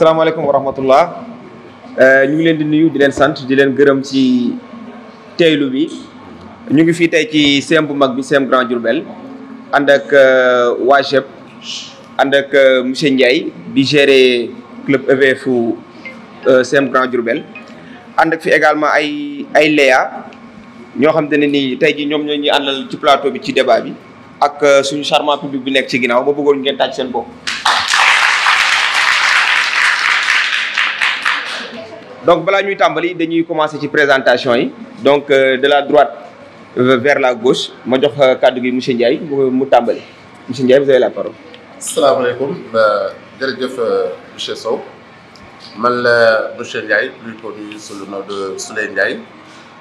asalaamaaleykum wa rahmatullah ñu ngi leen di nuyu di leen sant di leen gërëm ci teeylu bi ñu ngi fii tey ci CEM bu mag bi CEM Grand Diourbel ànd ak waa GEP ànd ak monsieur Ndiaye bi géré club EVF u CEM Grand Diourbel ànd ak fi également ay Léa ñoo xam te ne nii tey ji ñoom ñoo ñuy àndal ci plateau bi ci débat bi ak suñu charmant public bi nekk ci ginnaaw ba bëggoon ngeen tàcc seen bopp. donc balaa ñuy tàmbali dañuy commencer ci présentation yi donc de la droite vers la gauche ma jox kàddu gi monsieur Ndiaye mu tàmbali monsieur Ndiaye vous avez la parole. asalaamaaleykum jërëjëf monsieur Sow man la monsieur Ndiaye plus connu sous le nom de Souley Ndiaye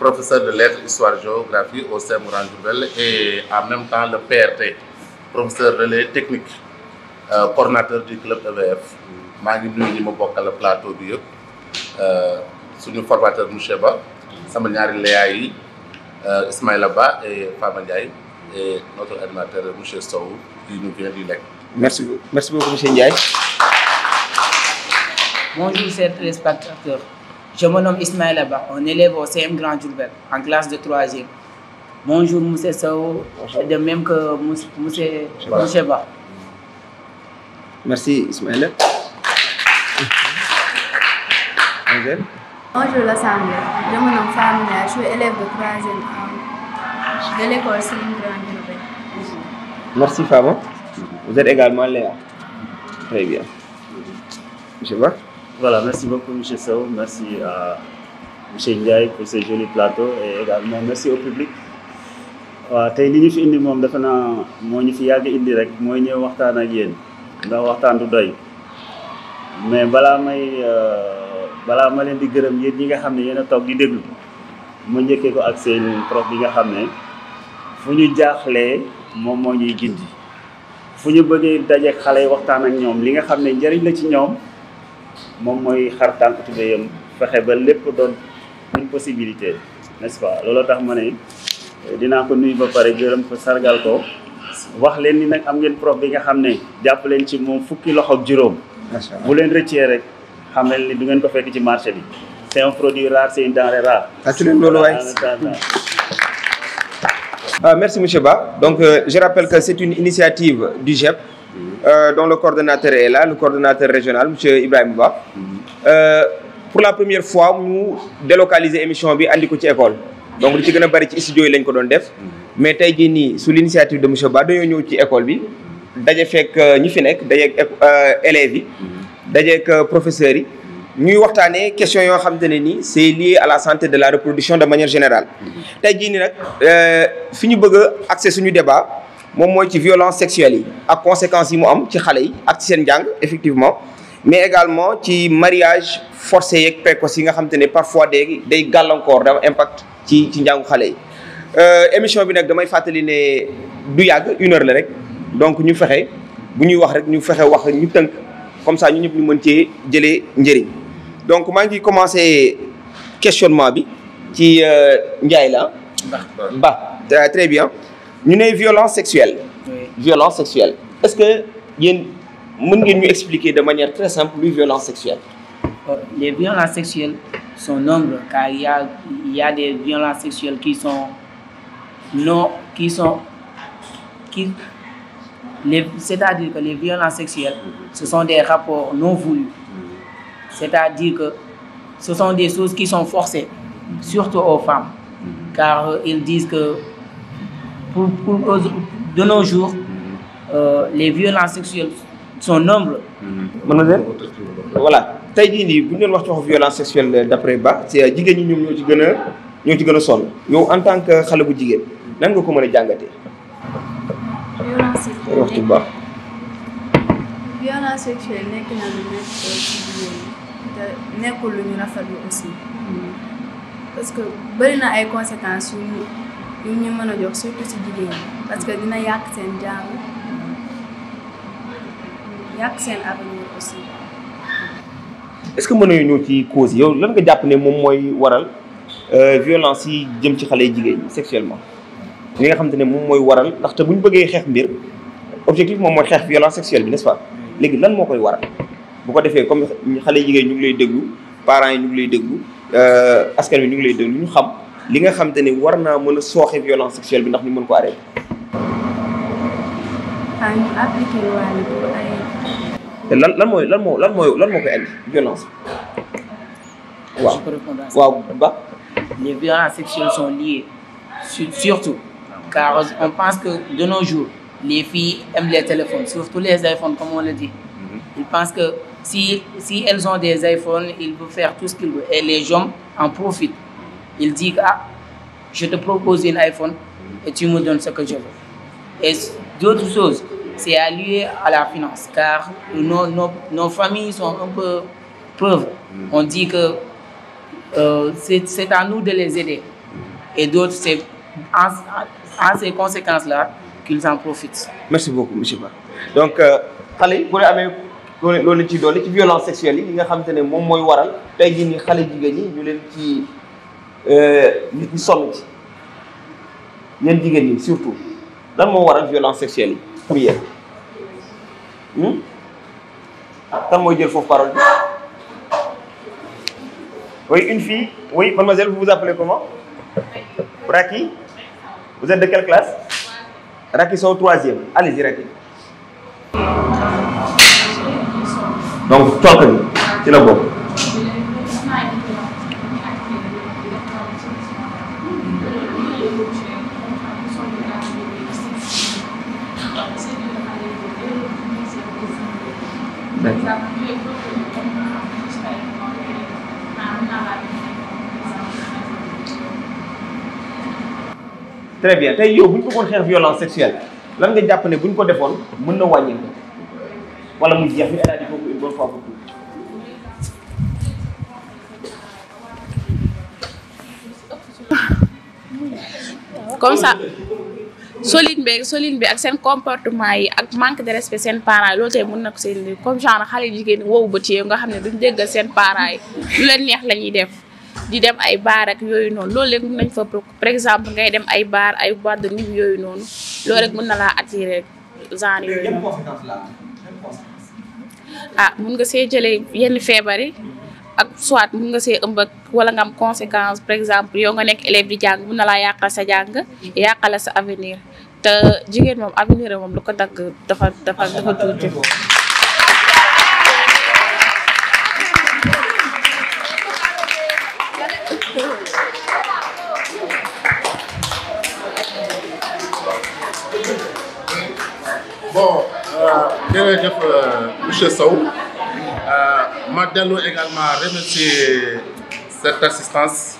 professeur de lettres histoire géographie au CEM Grand Diourbel et en même temps le PRT professeur relais technique coordonnateur du club EVF maa ngi nuyu ñi ma bokkal plateau bi yëpp. suñu formateur monsieur Ba sama ñaari Léa yi Ismaïla Ba et Fama Ndiaye et notre animateur monsieur Sow qui nous vient du LEC. Merci beaucoup monsieur Ndiaye. Bonjour chers téléspectateurs, je me nomme Ismaïla Ba, un élève au CEM Grand Diourbel en classe de 3e. Bonjour monsieur Sow, de même que monsieur Ba. Merci Ismaïla. Bonjour l'Assemblée, je me nomme Fama Ndiaye, je suis élève de 3e de l'école CEM Grand Diourbel. Merci Fama. Vous êtes également Léa. Très bien. Monsieur Ba. Voilà, merci beaucoup monsieur Sow, merci à monsieur Ndiaye pour ce joli plateau et également merci au public. waaw tey li ñu fi indi moom dafa naa moo ñu fi yàgg indi rek mooy ñëw waxtaan ak yéen ndax waxtaan du doy mais balaa ma leen di gërëm yéen ñi nga xam ne yéen a toog di déglu ma njëkkee ko ak seen prof bi nga xam ne fu ñu jaaxlee moom moo ñuy gindi fu ñu bëggee dajeek xale yi waxtaan ak ñoom li nga xam ne njëriñ la ci ñoom moom mooy xar tànk tubéyam fexe ba lépp doon une possibilité n'est-ce pas loolu tax ma ne dinaa ko nuyu ba pare gërëm ko sargal ko wax leen ni nag am ngeen prof bi nga xam ne jàpp leen ci moom fukki loxo ak juróom bu leen rëccee rek xam leen ni du ngeen ko fekk ci marché bi c'est un produit rare, c'est une denrée rare. Merci monsieur Ba. Donc je rappelle que c'est une initiative du GEP dont le coordonnateur est là, le coordonnateur régional monsieur Ibrahima Ba. Pour la première fois ñu délocaliser émission bi andi ko ci école donc li ci gën a bari ci studio yi lañ ko doon def mais tey jii nii sous l'initiative de monsieur Ba dañoo ñëw ci école bi daje fekk ñi fi nekk dajeeg élèves yi dajeeg professeurs yi ñuy waxtaanee question yoo xamante ne nii c'est lié à la santé de la reproduction de manière générale. tey jii nii nag fi ñu bëgg a axer suñu débat moom mooy ci violence sexuelle yi ak conséquences yi mu am ci xale yi ak ci seen njàng effectivement mais également ci mariage forcé yeeg précoce yi nga xamante ne parfois day gàllankoor dafa impact ci njàngu xale yi. émission bi nag damay fàttali ne du yàgg 1 heure la rek donc ñu fexe bu ñuy wax rek ñu fexe wax ñu tënk comme ça ñu ñëpp ñu mën cee jëlee njëriñ donc maa ngi commencé questionnement bi ci Ndiaye la Ba très bien ñu ne violence sexuelle. Violence sexuelle est-ce que yéen mën ngeen ñu expliquer de manière très simple luy violence sexuelle. Les violences sexuelles sont nombreuses car il y a des violences sexuelles c'est-à-dire que les violences sexuelles, ce sont des rapports non voulus. C'est-à-dire que ce sont des choses qui sont forcées, surtout aux femmes. Car ils disent que de nos jours, les violences sexuelles sont nombreuses. Mademoiselle, voilà. tey jii nii bu ñu doon wax ci wax violence sexuelle d'après Ba c'est jigéen ñi ñoom ñoo ci gën a sonn yow en tant que xale bu jigéen nan nga ko mën a jàngatee. Violence sexuelle nekk na lu nekk ci jigéen ñi te nekkul lu ñu rafetlu aussi parce que bëri na ay conséquences yu ñu mën a jox surtout ci jigéen ñi parce que dina yàq seen jàng yàq seen avenir aussi. est-ce que mën nañu ñëw ci cause yow lan nga jàpp ne moom mooy waral violence yi jëm ci xale jigéen ñi sexuellement li nga xamante ne moom mooy waral ndaxte bu ñu bëggee xeex mbir objectif moom mooy xeex violence sexuelle bi n'est-ce pas léegi lan moo koy waral. bu ko defee comme xale jigéen ñu ngi lay déglu parents yi ñu ngi lay déglu askan wi ñu ngi lay déglu ñu xam li nga xam te ne war naa mën a sooxe violence sexuelle bi ndax ñu mën ko arrêter. ñu appliqué loi yi pour ay. te lan moo koy andi violence. waaw Je peux répondre à ça. waaw ba. Les violences sexuelles sont liées, surtout, car on pense que de nos jours, les filles aiment les téléphones, surtout les iPhones, comme on le dit. Ils pensent que si elles ont des iPhones, ils peuvent faire tout ce qu'ils veulent. Et les hommes en profitent. Ils disent, ah, je te propose un iPhone et tu me donnes ce que je veux. Et d'autres choses, c'est lié à la finance, car nos familles sont un peu pauvres. On dit que c'est à nous de les aider. Et d'autres, c'est en ces conséquences-là qu'ils en profitent. Merci beaucoup monsieur Ba. Donc xale yi bu dee amee loolu ci doole ci violence sexuelle yi nga xamante ne moom mooy waral tey jii nii xale jigéen ñi ñu leen ci nit ñi sonn ci ñeen jigéen ñi surtout lan moo waral violence sexuelle yi pour yéen kan mooy jël foofu parole bi. Oui, une fille. Oui, mademoiselle, vous vous appelez comment? Raki. Vous êtes de quelle classe? Raki, c'est au 3e. Allez-y, Raki. Donc, toi, c'est le bon. Très bien tey yow bu ñu bëggoon xeex violence sexuelle lan nga jàpp ne bu ñu ko defoon mën na wàññeeku wala mu jeex ñu éradiquer ko une bonne fois pour toutes. comme ça solide bi ak seen comportement yi ak manque de respect seen parents yi loolu tey mën na ko seen comme genre xale jigéen woowu ba ci nga xam ne duñ déggal seen parents yi lu leen neex la ñuy def di dem ay baar ak yooyu noonu loolu rek mën nañ fa par exemple ngay dem ay baar ay boîte de nuit yooyu noonu loolu rek mën na laa attirer genre yooyu noonu mun nga see jëlee yenn feebar yi ak soit mun nga see ëmb wala nga am conséquence par exemple yow nga nekk élève di jàng mun na laa yàqal sa jàng yàqal sa avenir te jigéen moom avenir moom lu ko dagg dafa tuuti. Bon, jërëjëf monsieur Sow ma dellu également remercier cette assistance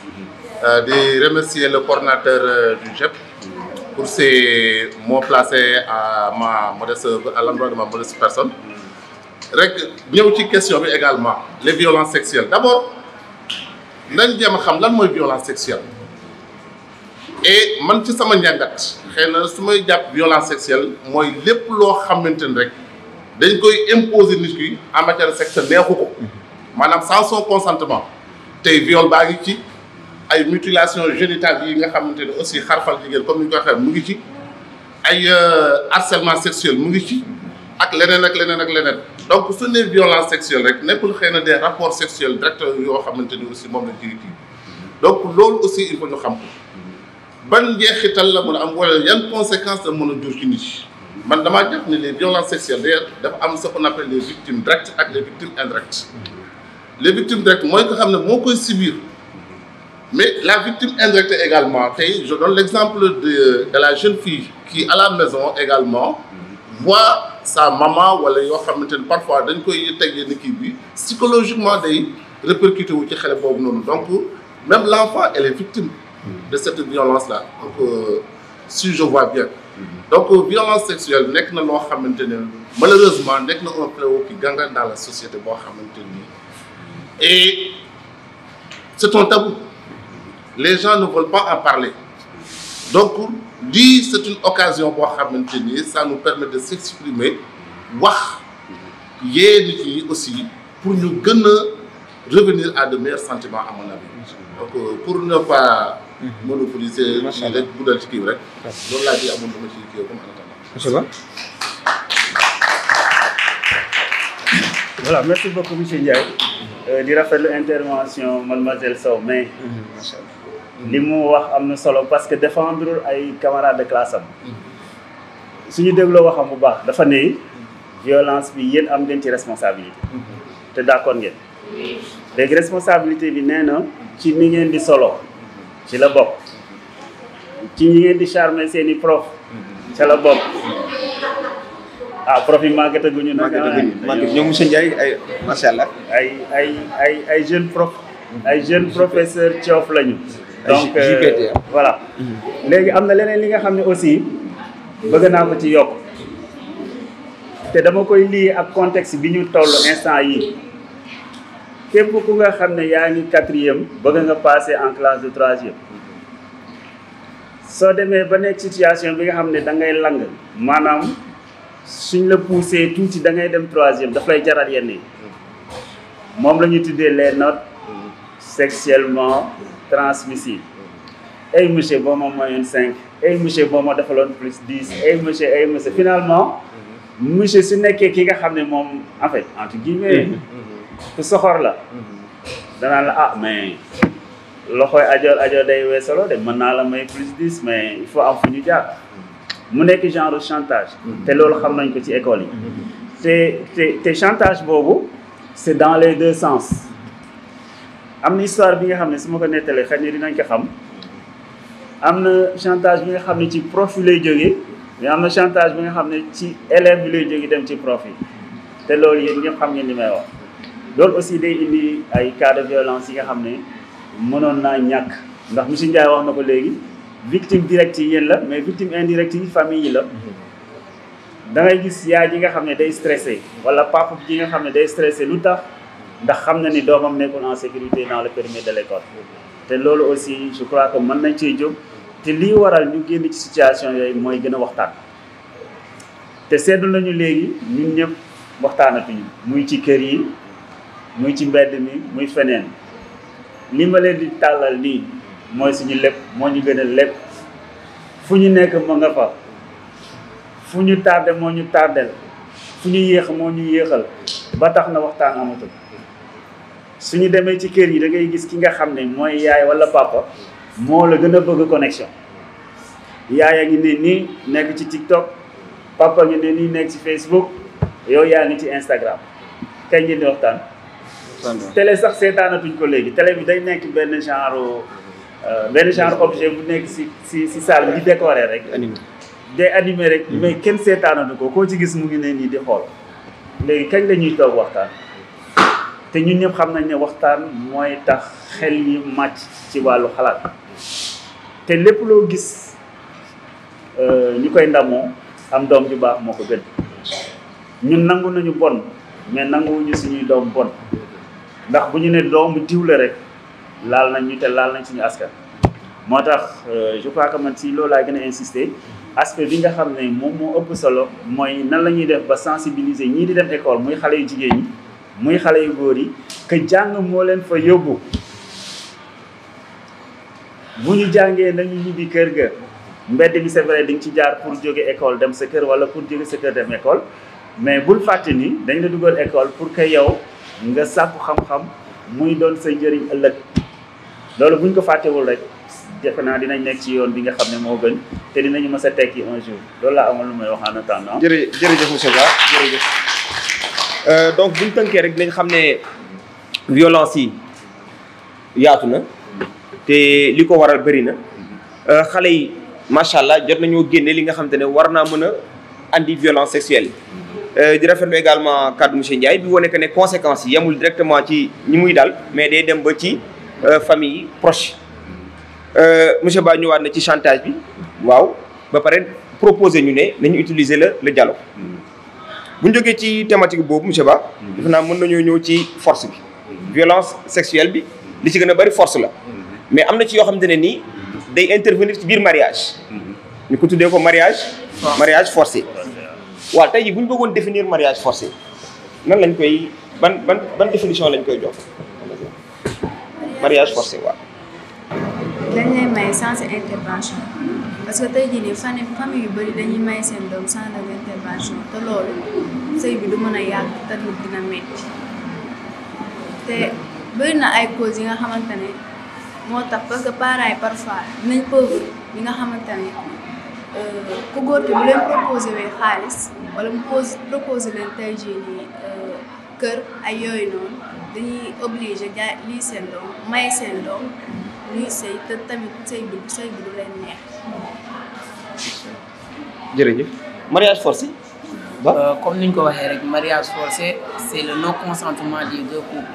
de remercier le coordinateur du GEP pour ces mots placés à l'endroit de ma modeste personne. Rek ñëw ci question bi également les violences sexuelles d'abord nañ jéem a xam lan mooy violence sexuelle et man ci sama njàngat xëy na su may jàpp violence sexuelle mooy lépp loo xamante ni rek dañ koy imposer nit ki en matière sexuelle neexu ko maanaam sans son consentement tey viol baa ngi ci ay mutilation génitale yi nga xamante ne aussi xarfal jigéen comme ni ñu ko waxee mu ngi ci ay harcèlement sexuel mu ngi ci ak leneen ak leneen ak leneen donc su ne violence sexuelle rek nekkul xëy na des rapports sexuels direct yoo xamante ni aussi moom la jigi kii donc loolu aussi il faut ñu xam ko ban njeexital la mën a am wala yan conséquences la mën a jur ci nit yi man damaa jàpp ne les violences sexuelles d'ailleurs dafa am ce qu'on appelle les victimes directes ak les victimes indirectes les victimes directes mooy ko xam ne moo koy subir mais la victime indirecte également tey je donne l'exemple de la jeune fille qui à la maison également voit sa maman wala yoo xamante ne parfois dañ koy teg yenn kii bi psychologiquement day répercuté wu ci xale boobu noonu donc même l'enfant elle est victime de cette violence là donc si je vois bien donc violence sexuelle nekk na loo xamante ne malheureusement nekk na un fléau qui gangrène dans la société boo xamante ni et c'est un tabou les gens ne veulent pas en parler donc lii c'est une occasion boo xamante ni ça nous permet de s'exprimer wax yee nit ñi aussi pour ñu gën a revenir à de meilleurs sentiments à mon avis donc pour ne pas monopoliser ci rek guddal ci kii rek loolu laa di amoon dama ci kii comme en attendant. voilà merci beaucoup monsieur Ndiaye di rafetlu intervention mademoiselle Sow mais macha allah li mu wax am na solo parce que défendre ay camarades de classe am suñu dégloo waxam bu baax dafa ne violence bi yéen am ngeen ci responsabilité te d'accord ngeen léegi responsabilité bi nee na ci ni ngeen di solo ci la bokk ci ñi ngeen di charmer seeni prof ca la bokk prof yi màggataguñu nag ñoom monsieur Ndiaye ay macha allah ay jeunes prof ay jeunes professeurs coof lañu donc voilà léegi am na leneen li nga xam ne aussi bëgg naa ko ci yokk te dama koy lii ak contexte bi ñu toll instant yi képp ku nga xam ne yaa ngi 4e bëgg nga passer en classe de 3e soo demee ba nekk situation bi nga xam ne da ngay lang maanaam suñ la poussé tuuti da ngay dem 3e daf lay jaral yenn yi moom la ñuy tuddee les notes sexuellement transmissibles ay monsieur boo ma mayoon 5 ay monsieur boo ma defaloon plus 10 ay monsieur finalement monsieur su nekkee ki nga xam ne moom en fait entre guillemets ku soxor la danaa la mais loxoy ajoor day weesalo de mën naa la may plus 10 mais il faut am fu ñu jaar mu nekk genre chantage te loolu xam nañ ko ci école yi te chantage boobu c'est dans les deux sens am na histoire bi nga xam ne su ma ko nettalee xëy na dinañ ko xam am na chantage bi nga xam ne ci prof yi lay jógee mais am na chantage bi nga xam ne ci élève bi lay jógee dem ci prof yi te loolu yéen ñëpp xam ngeen li may wax loolu aussi day indi ay cas de violence yi nga xam ne mënoon naa ñàkk ndax monsieur Ndiaye wax na ko léegi victime directe yi yéen la mais victime indirecte yi famille yi la da ngay gis yaay ji nga xam ne day stressé wala papa ji nga xam ne day stressé lu tax ndax xam na ni doomam nekkul en sécurité dans le périmètre de l'école te loolu aussi je crois que mën nañ cee jóg te lii waral ñu génn ci situation yooyu mooy gën a waxtaan te seetlu nañu léegi ñun ñëpp waxtaanatuñu muy ci kër yi muy ci mbedd mi muy feneen li ma leen di tàllal nii mooy suñu lépp moo ñu gën a lépp fu ñu nekk moo nga fa fu ñu tardé moo ñu tardel fu ñu yéex moo ñu yéexal ba tax na waxtaan amatul suñu demee ci kër yi da ngay gis ki nga xam ne mooy yaay wala papa moo la gën a bëgg connexion yaay a ngi ne nii nekk ci TikTok papa ngi ne nii nekk ci Facebook yow yaa ngi ci Instagram kañ ngeen di waxtaan télé sax seetaanatuñ ko léegi télé bi day nekk benn genre objet bu nekk si salle bi di décorer rek day animé rek mais kenn seetaanatu ko koo ci gis mu ngi ne nii di xool léegi kañ la ñuy toog waxtaan te ñun ñëpp xam nañ ne waxtaan mooy tax xel yi màcc ci wàllu xalaat te lépp loo gis ñu koy ndamoo am doom ju baax moo ko gën ñun nangu nañu bon mais nanguwuñu suñuy doom bon ndax bu ñu ne doomu diw la rek laal nañ ñu te laal nañ suñu askan moo tax je crois que man si loolu laa gën a insister aspect bi nga xam ne moom moo ëpp solo mooy nan la ñuy def ba sensibiliser ñii di dem école muy xale yu jigéen ñi muy xale yu góor yi que jàng moo leen fa yóbbu bu ñu jàngee nañu ñibbi kër ga mbedd bi c'est vrai di nga ci jaar pour jóge école dem sa kër wala pour jóge sa kër dem école mais bul fàtte ni dañ la dugal école pour que yow nga sàkku xam-xam muy doon sa njëriñ ëllëg loolu buñ ko fàttewul rek defe naa dinañ nekk ci yoon bi nga xam ne moo gën te dinañu mës a tekki un jour loolu laa amoon lu may wax en attendant. jërëjëf monsieur Ba jërëjëf donc buñ tënkee rek dinañ xam ne violence yi yaatu na te li ko waral bëri na xale yi macha allah jot nañoo génne li nga xam te ne war naa mën a andi violence sexuelle di rafetlu également kaddu monsieur Ndiaye bi wane que ne conséquences yi yemul directement ci ñi muy dal mais day dem ba ci famille proche monsieur Ba ñëwaat na ci chantage bi waaw ba pare proposé ñu ne nañu utiliser le dialogue bu ñu jógee ci thématique boobu monsieur Ba defe naa mën nañoo ñëw ci force bi violence sexuelle bi li ci gën a bëri force la mais am na ci yoo xamante ne nii day intervenir ci biir mariage ñu ko tuddee ko mariage forcé waaw tey jii bu ñu bëggoon définir mariage forcé nan lañ koy ban définition lañ koy jox mariage forcé waaw. dañ lay may sans intervention parce que tey jii nii famille yu bëri dañuy may seen doom sans leur intervention te loolu sëy bi du mën a yàgg te dina metti te bëri na ay causes yi nga xamante ne moo tax parce que parents yi parfois dinañ pauvre yi nga xamante ne ku góor ki bu leen proposé wee xaalis wala mu proposé leen tey jii nii kër ay yooyu noonu dañuy obligé jaay lii seen doom may seen doom ñuy sëy te tamit sëy bi du leen neex. jërëjëf mariage forcé. comme ni ñu ko waxee rek mariage forcé c'est le non consentement des deux couples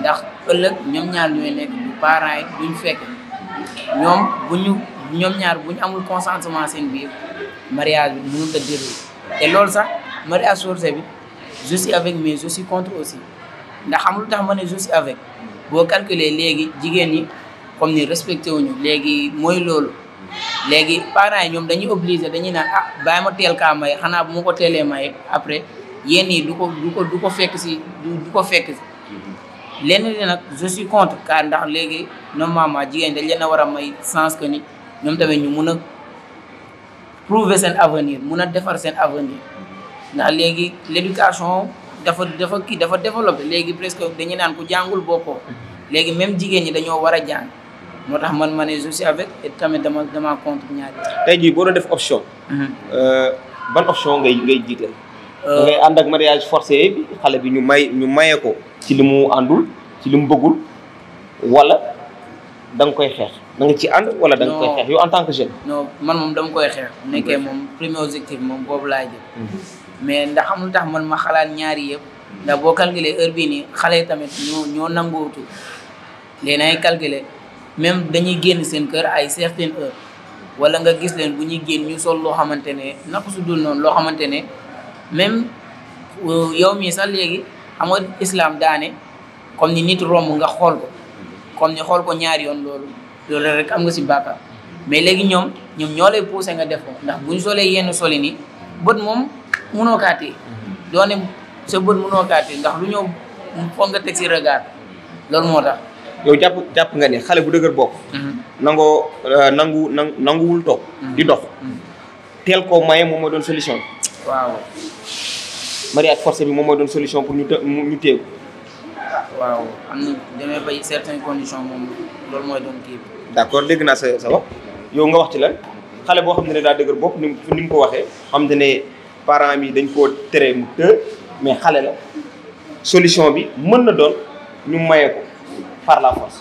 ndax ëllëg ñoom ñaar ñooy nekk du parents yi duñ fekk ñoom ñaar bu ñu amul consentement seen biir mariage bi mënut a déroulé te loolu sax mariage forcé bi je suis avec mais je suis contre aussi ndax xam lu tax ma ne je suis avec boo calculer léegi jigéen ñi comme ni respecté wuñu léegi mooy loolu léegi parents yi ñoom dañuy obligé dañuy naan bàyyi ma teel kaa may xanaa bu ma ko teelee may après yéen yi du ko fekk si du ko fekk si lenn li nag je suis contre car ndax léegi normalement jigéen dañ leen a war a may sens que ni ñoom tamit ñu mun a prouver seen avenir mun a defar seen avenir ndax léegi l'éducation dafa développé léegi presque dañuy naan ku jàngul bokkoo léegi même jigéen ñi dañoo war a jàng moo tax man ma ne je suis avec et tamit dama contre ñaari. tey jii boo doon def option. ban option ngay jiital. ngay ànd ak mariage forcé bi xale bi ñu maye ko. ci li mu àndul ci li mu bëggul wala da nga koy xeex da nga ci ànd wala da nga koy xeex yow en tant que jeune. non man moom dama koy xeex bu nekkee moom premier objectif moom boobu laay jël. mais ndax xam lu tax man ma xalaat ñaari yëpp. ndax boo calculer heure bii nii xale yi tamit ñoo nangootu léegi ay calculer même dañuy génn seen kër ay certaines heures wala nga gis leen bu ñuy génn ñu sol loo xamante ne naka su dul noonu loo xamante ne même yow mii sax léegi xam nga islam daane comme ni nit romb nga xool ko comme ni xool ko ñaari yoon loolu rek am nga si bàkkaar mais léegi ñoom ñoo lay poussé nga def ko ndax buñ solee yenn soli ni bët moom mënoo kaa téye doone sa bët mënoo kaa téye ndax lu ñëw foog nga teg si regard loolu moo tax. yow jàpp nga ne xale bu dëgër bopp. nanguwul toog. di dox. teel koo maye moom mooy doon solution bi. waaw. mariage forcé bi moom mooy doon solution pour ñu téegu. waaw am na demee bay certaines conditions moom loolu mooy doon kii bi. d'accord dégg naa sa wax yow nga wax ci lan xale boo xam ne daa dëgër bopp ni mu ko waxee xam ne parents yi dañ koo tere mu të mais xale la solution bi mën na doon ñu maye ko par la force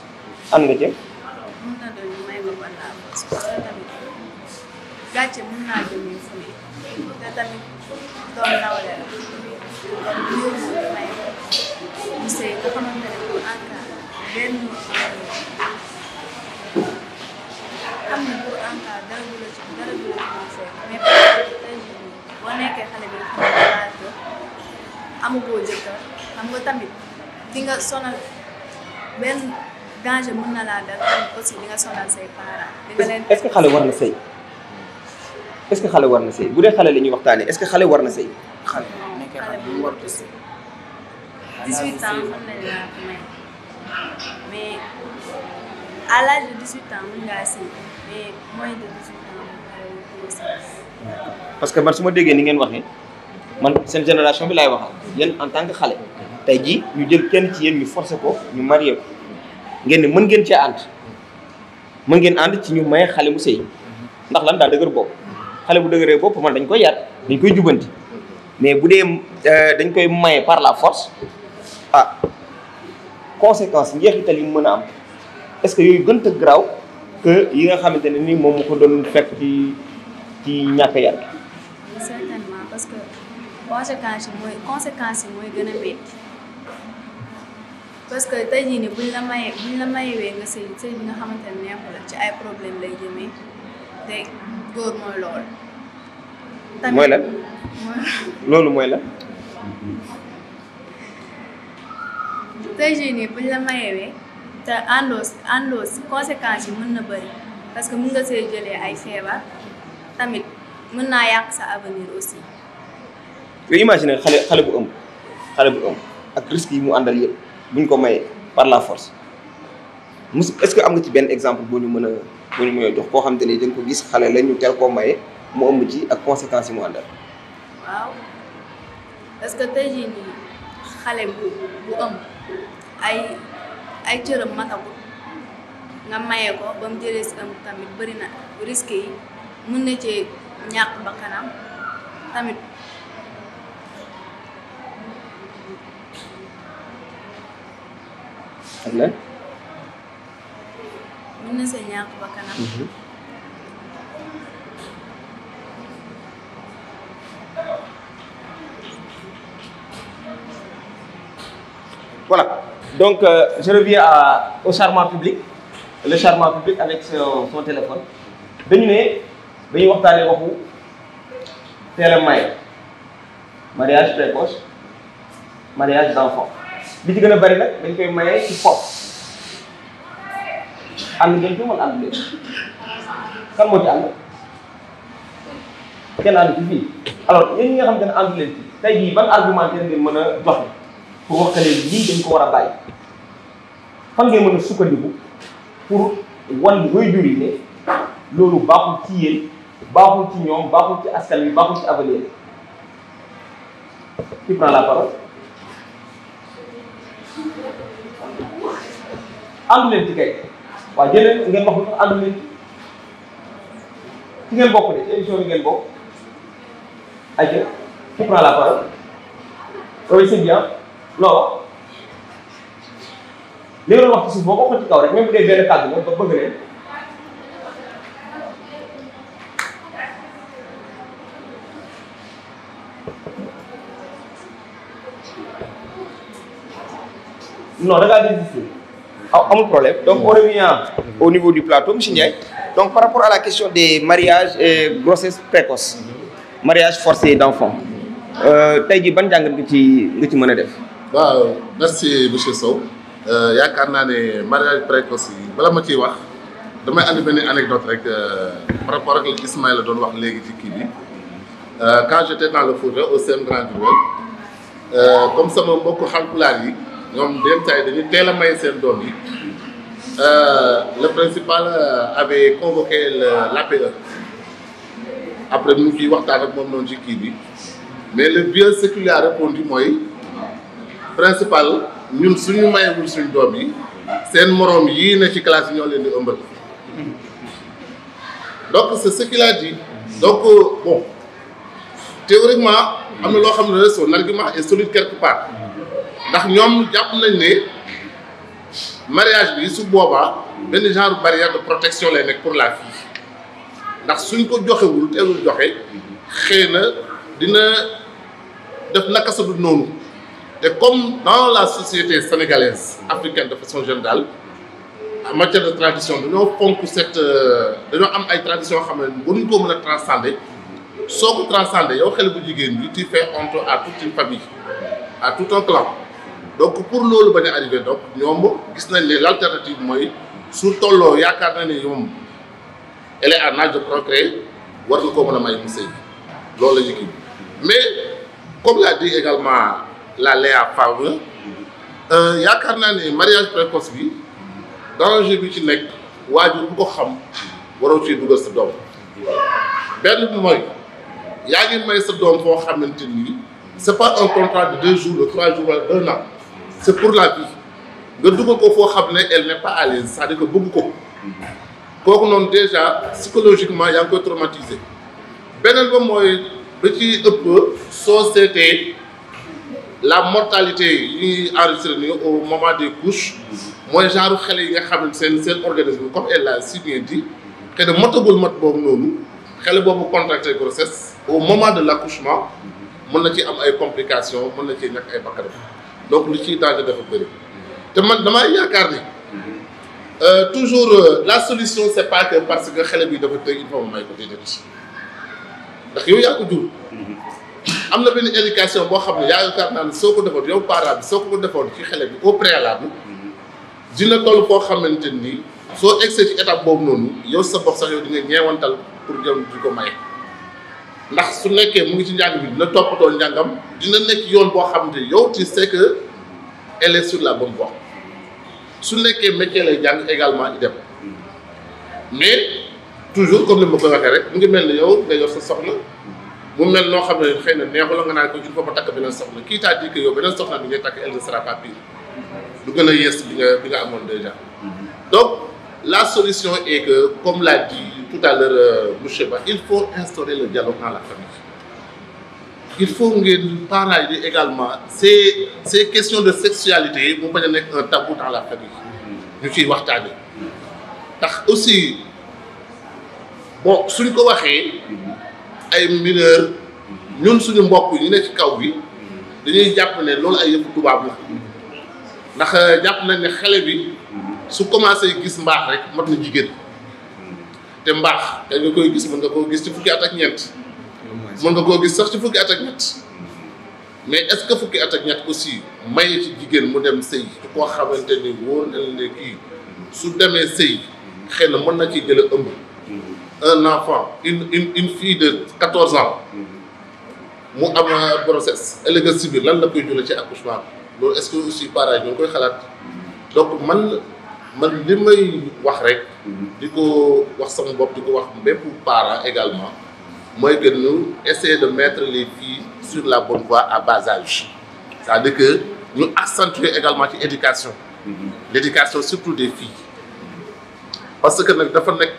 ànd nga ci. mën na doon ñu maye ko par la force parce que tamit gàcce mën naa jëmee fu ne te tamit doom nawle la donc ñëw ñu maye ko ñu sëy nga xamante ne pour en cas benn xam ne pour en cas dara du la ci fekk mais tey jii boo nekkee xale bi nga xam ne amugoo jëkkër xam nga tamit di nga sonal benn danger mën na laa dal tamit aussi di nga sonal say parents. di nga leen est-ce que xale war na sëy est-ce que xale war na sëy bu dee xale la ñuy waxtaanee est-ce que xale war na sëy. xale bu war a sëy. 18 ans xam nañ laa ko may mais à l'âge de 18 ans mën ngaa sëy mais moins de 18 ans mën ngaa sëy. parce que man su ma déggee ni ngeen waxee man seen génération bi laay waxal yéen en tant que xale tey jii ñu jël kenn ci yéen ñu forcé ko ñu marié ko ngeen ne mën ngeen cee ànd mën ngeen ànd ci ñu maye xale mu sëy ndax lan daa dëgër bopp xale bu dëgëree bopp man dañ koy yar dañ koy jubanti mais bu dee dañ koy maye par la force conséquence njeexital yi mu mën a am est-ce que yooyu gën a garaaw que yi nga xamante ne ni moom mu ko doon fekk ci ñàkk yar gi. certainement parce que conséquences yi mooy gën a métti parce que tey jii nii buñ la mayewee nga sëy bi nga xamante ne neexu la ci ay problème lay jëmee te góor mooy loolu. tamit mooy lan loolu mooy lan. tey jii nii buñ la mayewee te àndoo si conséquences yi mën na bëri parce que mën nga see jëlee ay feebar tamit mën naa yàq sa avenir aussi. yow imaginer xale bu ëmb ak risques yi mu àndal yëpp buñ ko mayee par la force est-ce que am nga ci benn exemple boo ñu mën a bu ñu mënee jox koo xamante ni dañ ko gis xale la ñu teel koo maye mu ëmb ci ak conséquences yi mu àndal. waaw parce que tey jii nii xale bu ëmb ay cëram matagul nga maye ko ba mu jëlee si ëmb tamit bëri na risques yi mën na cee ñàkk bakkanam tamit. ak lan. mën na see ñàkk bakkanam. Voilà, donc je reviens au charmant public, le charmant public avec son téléphone. dañu ne dañuy waxtaanee waxu teel a maye mariage précoce mariage d'enfant li ci gën a bari nag dañ koy maye ci foofu ànd ngeen fi wala ànd leen kan moo ci ànd kenn ànd ci fii alors yéen ñi nga xam te ne ànd leen ci tey jii ban argumentaire ngeen mën a joxe pour wax que lii dañ ko war a bàyyi fan ngeen mën a sukkandiku pour wan waajur yi ne loolu baaxul ci yéen baaxul ci ñoom baaxul ci askan wi baaxul ci avenir qui prend la parole. àndu leen ci kay waaw jëlee ngeen wax lu tax àndu leen ci ngeen bokk de ci émission bi ngeen bokk ayca qui prend la parole. oui c'est bien loo wax li nga doon wax ci suuf boo ko waxoon ci kaw rek même bu dee benn kàddu la ba bëgg leen. non da ngaa désister amul problème donc on revient au niveau du plateau monsieur Ndiaye donc par rapport à la question des mariages et grossesse précoce mariage forcé d'enfants tey jii ban jàngat nga ci mën a def. waaw merci monsieur Sow yaakaar naa ne mariage précoce yi bala ma ciy wax damay andi benn anecdote rek par rapport ak li Ismaïla doon wax léegi ci kii bi quand j'étais dans le Fouta au CEM Grand Diourbel comme sama mbokku Haalpulaar yi. ñoom dem tay dañu teel a may seen doom yi le principal avait convoqué l'APE après mu ngi ciy waxtaan ak moom noonu ci kii bi mais le vieux ce qui lui a répondu mooy principal ñun suñu mayewul suñu doom yi seen moroom yii ne ci classe yi ñoo leen di ëmbal donc c'est ce qu'il a dit donc bon théoriquement am na loo xam ne son argument est solide quelque part ndax ñoom jàpp nañ ne mariage bi su boobaa benn genre barrière de protection lay nekk pour la fille ndax suñ ko joxewul teelul joxe xëy na dina def naka sa du noonu te comme dans la société sénégalaise africaine de façon générale en matière de tradition dañoo fonk dañoo am ay tradition xam ne mënuñ koo mën a transcender soo ko transcender yow xale bu jigéen bi tu fais honte à toute une famille à tout un clan. donc pour loolu bañ a arrivé donc ñoom gis nañ ne l'alternative mooy su tolloo yaakaar na ne ñoom elle est en âge de procréer war nga koo mën a may mu sëy loolu la ñu kii mais comme l'a dit également la Léa Favre yaakaar naa ne mariage précoce bi danger bi ci nekk waajur bu ko xam waroo ciy dugal sa doom benn bi mooy yaa ngi may sa doom foo xamante ni c'est pas un contrat de 2 jours de 3 jours wala 1 an c'est pour la vie nga dugal ko foo xam ne elle n'est pas à l'aise c'est-à-dire que bëgg ko kooku noonu déjà psychologiquement yaa ngi koy traumatiser beneen ba mooy da ci ëpp soo seetee la mortalité yi ñuy enregistré nii au moment des couches mooy genre xale yi nga xam ne seen organisme comme elle l'a si bien dit xëy na motagul mat boobu noonu xale boobu contracté grossesse au moment de l'accouchement mën na ci am ay complications mën na ci nekk ay bakkanam donc li ciy danger dafa bëri te man damaa yaakaar ni toujours la solution c'est pas que parce que xale bi dafa tëj il faut may ko déedéet ndax yow yaa ko jur am na benn éducation boo xam ne yaakaar naa ne soo ko defoon yow parent bi soo ko defoon ci xale bi au préalable dina toll foo xamante ni soo egsee ci étape boobu noonu yow sa bopp sax yow di nga ñeewantal pour jëm di ko maye. ndax su nekkee mu ngi ci njàng bi dina toppatoo njàngam dina nekk yoon boo xam ne yow tu sais que elle est sur la bonne voie su nekkee métier lay jàng également idem mais toujours comme ni ma koy waxee rek mu ngi mel ni yow nga yor sa soxna mu mel noo xam ne xëy na neexu la nga naan ko il faut ma takk beneen soxna kii t'a dit que yow beneen soxna bi ngay takk elle ne sera pas pire du gën a yées bi nga amoon déjà. Donc la solution est que comme l'a dit tout à l'heure monsieur Ba il faut instaurer le dialogue dans la famille. Il faut ngeen parents yi également ces questions de sexualité mu bañ a nekk un tabou dans la famille ñu ciy waxtaanee ndax aussi bon suñ ko waxee ay mineurs ñun suñu mbokk yi ñu ne ci kaw bi dañuy jàpp ne loolu ay yëfu tubaab la ndax jàpp nañ ne xale bi su commencé gis mbaax rek mat na jigéen te mbaax da nga koy gis mën nga koo gis ci fukki at ak ñeent. mën nga koo gis sax ci fukki at ak ñett mais est-ce que fukki at ak ñett aussi maye ci jigéen mu dem sëy koo xamante ni wóor na ne kii su demee sëy xëy na mën na ciy jële ëmb un enfant une fille de 14 ans mu am grossesse ëllëg si biir lan la koy jëlee ci accouchement loolu est-ce que aussi pareil ñu ngi koy xalaat donc man li may wax rek di ko wax sama bopp di ko wax bépp parent également mooy que nous essayer de mettre les filles sur la bonne voie à bas âge c'est-à-dire que ñu accentuer également ci éducation l'éducation surtout des filles parce que nag dafa nekk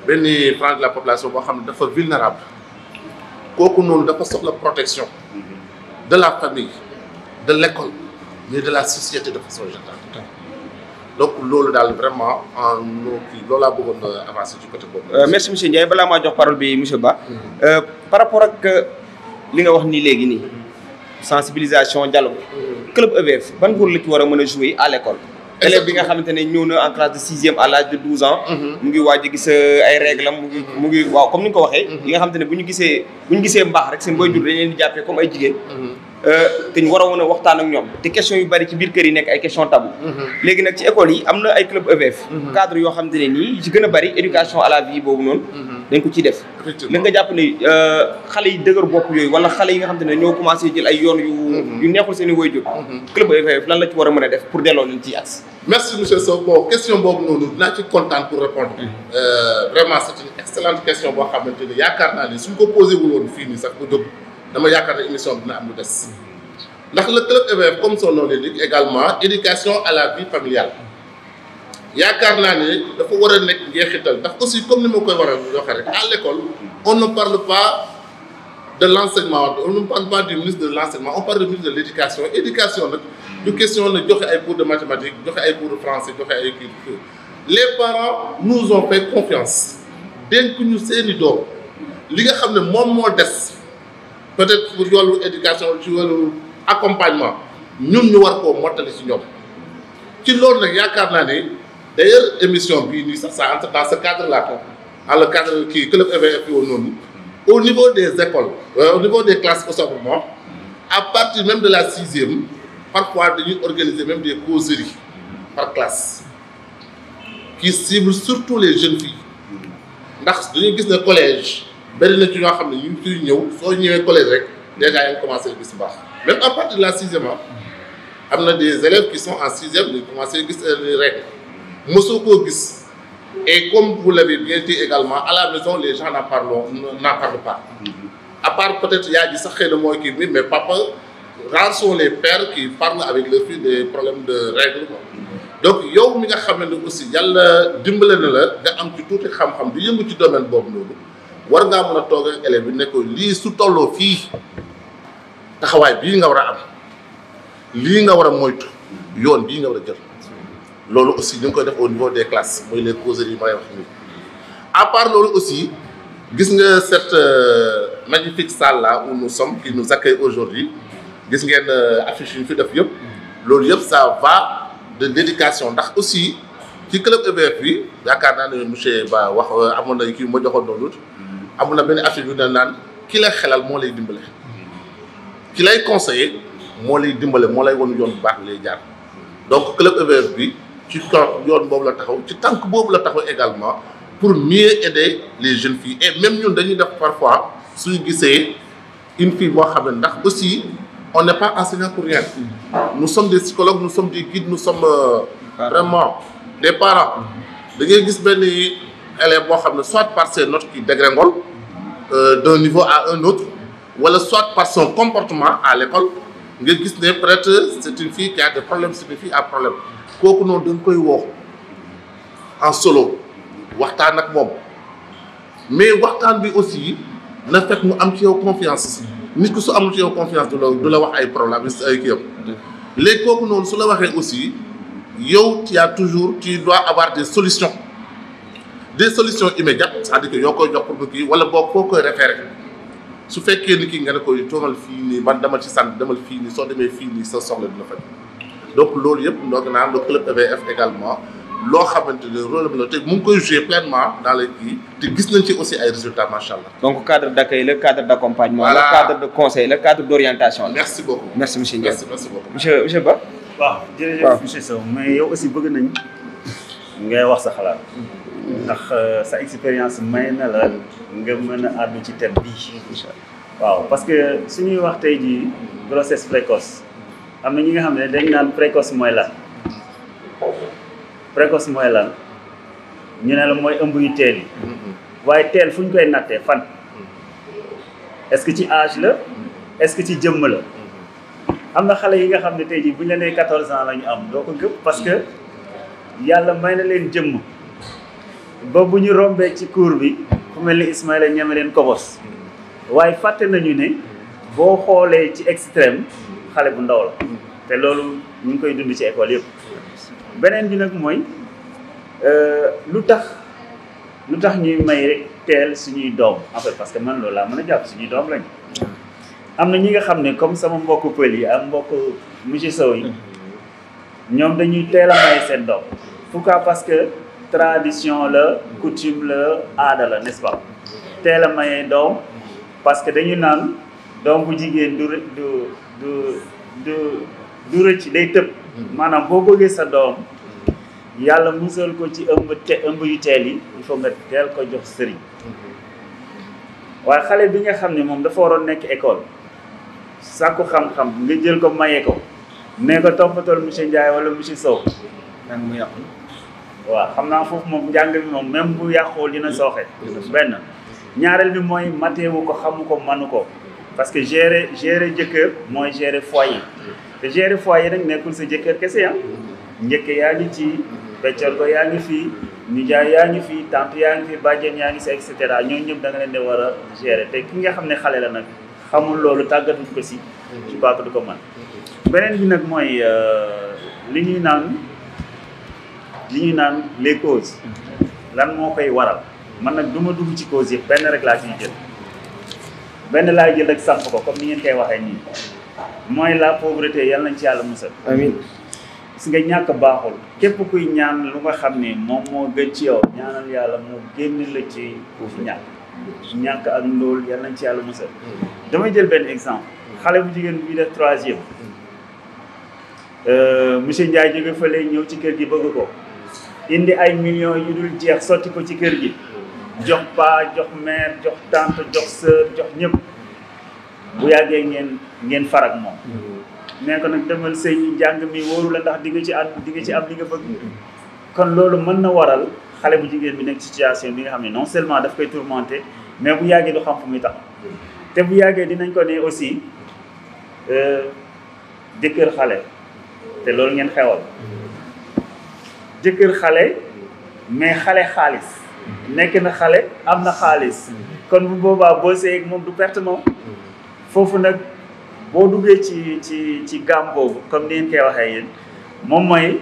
benn frange de la population boo xam ne dafa vulnérable kooku noonu dafa soxla protection de la famille de l'école mais de la société de façon générale donc loolu daal vraiment en kii loolu laa bëggoon avancer ci côté boobu. merci monsieur Ndiaye balaa maa jox parole bi monsieur Ba. par rapport ak li nga wax nii léegi nii sensibilisation dialogue. club EVF ban rôle la ci war a mën a jouer à l'école. élève bi nga xamante ne ñëw na en classe de 6e à l'âge de 12 ans. mu ngi waaj a gis ay règles am mu ngi waaw comme ni nga ko waxee. yi nga xamante ne bu ñu gisee mbaax rek seen waajur dañ leen di jàppee comme ay jigéen. te ñu war a mën a waxtaan ak ñoom te question yu bari ci biir kër yi nekk ay question tabou. léegi nag ci école yi am na ay club EVF. cadre yoo xamante ne nii yi ci gën a bari éducation à la vie boobu noonu. dañ ko ciy def. effectivement nga jàpp ne xale yi dëgër bopp yooyu wala xale yi nga xamante ne ñoo commencé jël ay yoon yu neexul seen i waajur. club EVF lan la ci war a mën a def pour delloo leen ci axe. merci monsieur Sow bon question boobu noonu dinaa ci kontaan pour répondre. vraiment c'est une excellente question boo xamante ni yaakaar naa ni suñ ko posé wul woon fii nii sax ba jóg dama yaakaar ne émission bi dina am lu des. ndax le club EVF comme son nom l'indique également éducation à la vie familiale yaakaar naa ne dafa war a nekk njeexital ndax aussi comme ni ma koy war a waxee rek à l'école on ne parle pas de l'enseignement on ne parle pas du ministre de l'enseignement on parle du ministre de l'éducation éducation nag du question na joxe ay cours de mathématiques joxe ay cours de français joxe ay kii les parents nous ont fait confiance dénk ñu seeni doom li nga xam ne moom moo des peut-être pour wàllu éducation ci wàllu accompagnement ñun ñu war koo mottali ci ñoom ci loolu nag yaakaar naa ne d'ailleurs émission bii nii sax ça entre dans ce cadre là dans le cadre kii club EVF yoo noonu au niveau des écoles au niveau des classes au simplement à partir même de la 6e parfois dañuy organiser même des causeries par classe qui ciblent surtout les jeunes filles ndax dañuy gis ne collège bari na ci ñoo xam ne ñu ngi fiy ñëw soo ñëwee collège rek déjà yaa ngi commencé gis baax même à partir de la 6e am na des élèves qui sont en 6e ñu commencé gis les règles mosoo koo gis et comme vous l'avez bien dit également à la maison les gens n'en parlent pas à part peut-être yaa ji sax xëy na mooy kii bi mais papa rares sont les pères qui parlent avec leurs filles des problèmes de règles donc yow mi nga xam ne aussi yàlla dimbale na la nga am ci tuuti xam-xam di yëngu ci domaine boobu noonu war ngaa mën a toog ak élèves bi ne ko lii su tolloo fii taxawaay bii nga war a am lii nga war a moytu yoon bii nga war a jël loolu aussi ñu ngi koy def au niveau des classes mooy les causeries yi may wax nii à part loolu aussi gis nga cette magnifique salle là où nous sommes qui nous accueille aujourd'hui gis ngeen affiche yi ñu fi def yëpp loolu yëpp ça va de l'éducation ndax aussi ci club EVF bi yaakaar naa ne monsieur Ba wax amoon na kii ma joxoon noonu amoon na benn affiche bi naan ki la xelal moo lay dimbale ki lay conseiller moo lay dimbale moo lay won yoon bu baax lay jaar donc club EVF bi ci yoon boobu la taxaw ci tànk boobu la taxaw également pour mieux aider les jeunes filles et même ñun dañuy def parfois suñu gisee une fille boo xam ne ndax aussi on n'est pas enseignant pour rien nous sommes des psychologues nous sommes des guides nous sommes vraiment des parents da ngay gis benn élève boo xam ne soit par ses notes qui dégringolent d'un niveau à un autre wala soit par son comportement à l'école nga gis ne peut-être c'est une fille qui a des problèmes, c'est une fille à problème kooku noonu da nga koy woo en solo waxtaan ak moom mais waxtaan bi aussi na fekk mu am ci yow confiance nit ku su amul ci yow confiance du la wax ay problème ay kii yëpp léegi kooku noonu su la waxee aussi yow tu dois avoir des solutions immédiates c'est-à-dire que yoo koy jox pour kii wala boo koo koy référé su fekkee ni kii nga ne koy toogal fii nii man dama ci sant demal fii nii soo demee fii nii sa soxla dina faj donc loolu yëpp donc naan le club EVF également loo xamante ne rôle am la te mu ngi koy jouer pleinement dans les kii te gis nañ ci aussi ay résultats macha allah. donc cadre d'accueil le cadre d'accompagnement. Voilà. Le cadre de conseil le cadre d'orientation. merci beaucoup merci monsieur Ndiaye. merci beaucoup monsieur Ba. waaw jërëjëf monsieur Sow mais yow aussi bëgg nañ ngay wax sa xalaat ndax sa expérience may na la nga mën a àddu ci thème bii. waaw parce que suñuy wax tey jii grossesse précoce am na ñi nga xam ne dañ naan précoce mooy lan ñu ne la mooy ëmb yu teel yi waaye teel fu ñu koy nattee fan est-ce que ci âge la est-ce que ci jëmm la am na xale yi nga xam ne tey jii bu ñu la nee 14 ans la ñu am doo ko gëm parce que yàlla may na leen jëmm ba bu ñu rombee ci cour bi ku mel ni Ismaïla ñeme leen kobos waaye fàtte nañu ne boo xoolee ci extrême xale bu ndaw la te loolu ñu ngi koy dund ci école yëpp beneen bi nag mooy lu tax ñuy may rek teel suñuy doom en fait parce que man loolu laa mën a jàpp suñuy doom lañ am na ñi nga xam ne comme sama mbokku pël yi ak mbokku monsieur Sow yi ñoom dañuy teel a may seen doom pourquoi parce que tradition la coutume la aada la n'est-ce pas teel a mayee doom parce que dañu naan doom bu jigéen du rëcc day tëb maanaam boo bëggee sa doom yàlla musal ko ci ëmb yu teel yi il faut nga teel ko jox sëriñ waaye xale bi nga xam ne moom dafa waroon nekk école sàkku xam-xam nga jël ko maye ko ne ko toppatool monsieur Ndiaye wala monsieur Sow nang mu yàqu. waaw xam naa foofu moom njàng bi moom même bu yàqoo dina sooxe benn ñaareel bi mooy mateewu ko xamu ko manu ko parce que gérer jëkkër mooy gérer foyer te gérer foyer nag nekkul sa jëkkër kese njëkk yaa ngi ci beccor ko yaa ngi fii nijaay yaa ngi fii tante yaa ngi fii bàjjen yaa ngi si et cetera ñooñu ñëpp da nga leen di war a gérer te ki nga xam ne xale la nag xamul loolu tàggatuñ ko si je crois que du ko mën beneen bi nag mooy li ñuy naan les causes lan moo koy waral man nag du ma dugg ci cause yëpp benn rek laa ciy jël benn laay jël rek samp ko comme ni ngeen koy waxee nii mooy la pauvreté yàlla nañ ci yàlla musal amiin. gis nga ñàkk baaxul képp kuy ñaan lu nga xam ne moom moo gën ci yow ñaanal yàlla mu génn la ci ñàkk ak ndóol yàlla nañ ci yàlla musal damay jël benn exemple xale bu jigéen buy def 3e monsieur Ndiaye jóge fële ñëw ci kër gi bëgg ko indi ay millions yu dul jeex sotti ko ci kër gi jox paa jox mère jox tante jox sœur jox ñëpp bu yàggee ngeen farak moom nee ko nag demal sëy njàng mi wóoru la ndax di nga ci am li nga bëgg kon loolu mën na waral xale bu jigéen bi nekk situation bi nga xam ne non seulement daf koy tourmenter mais bu yàggee du xam fu muy tax te bu yàggee dinañ ko ne aussi jëkkër xale te loolu ngeen xewal jëkkër xale mais xale xaalis nekk na xale am na xaalis kon bu boobaa boo sëy ak moom du perte moom foofu nag boo duggee ci gaam boobu comme ni ngeen koy waxee yéen moom mooy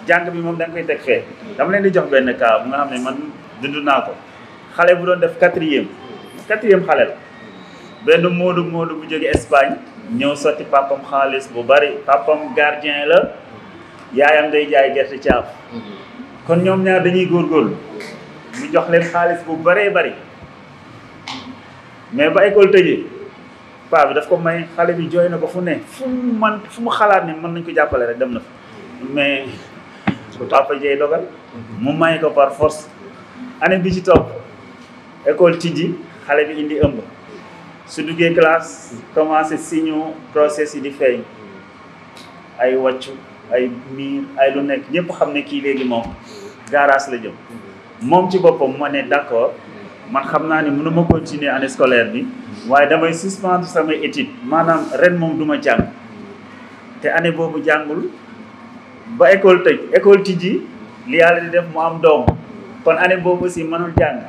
jàng bi moom da nga koy teg fee dama leen di jox benn cas bu nga xam ne man dund naa ko xale bu doon def quatrième xale la benn moodu bu jóge Espagne ñëw sotti papam xaalis bu bari papam gardien la yaayam day jaay gerte caaf kon ñoom ñaar dañuy góorgóorlu mu jox leen xaalis bu baree bari mais ba école tëjee paa bi daf ko may xale bi jooy na ko fu ne fu mu xalaat ne mën nañ ko jàppale rek dem na fa mais papa jey dogal mu may ko par force année bi ci topp école tijji xale bi indi ëmb su duggee classe commencé signe process yi di feeñ ay wàccu ay miir ay lu nekk ñëpp xam ne kii léegi moom garage la jëm moom ci boppam moo ne d'accord man xam naa ni mënuma continuer année scolaire bi waaye damay suspendre samay études maanaam ren moom duma jàng te année boobu jàngul ba école tëj école tijji li yàlla di def mu am doom kon année boobu aussi mënul jàng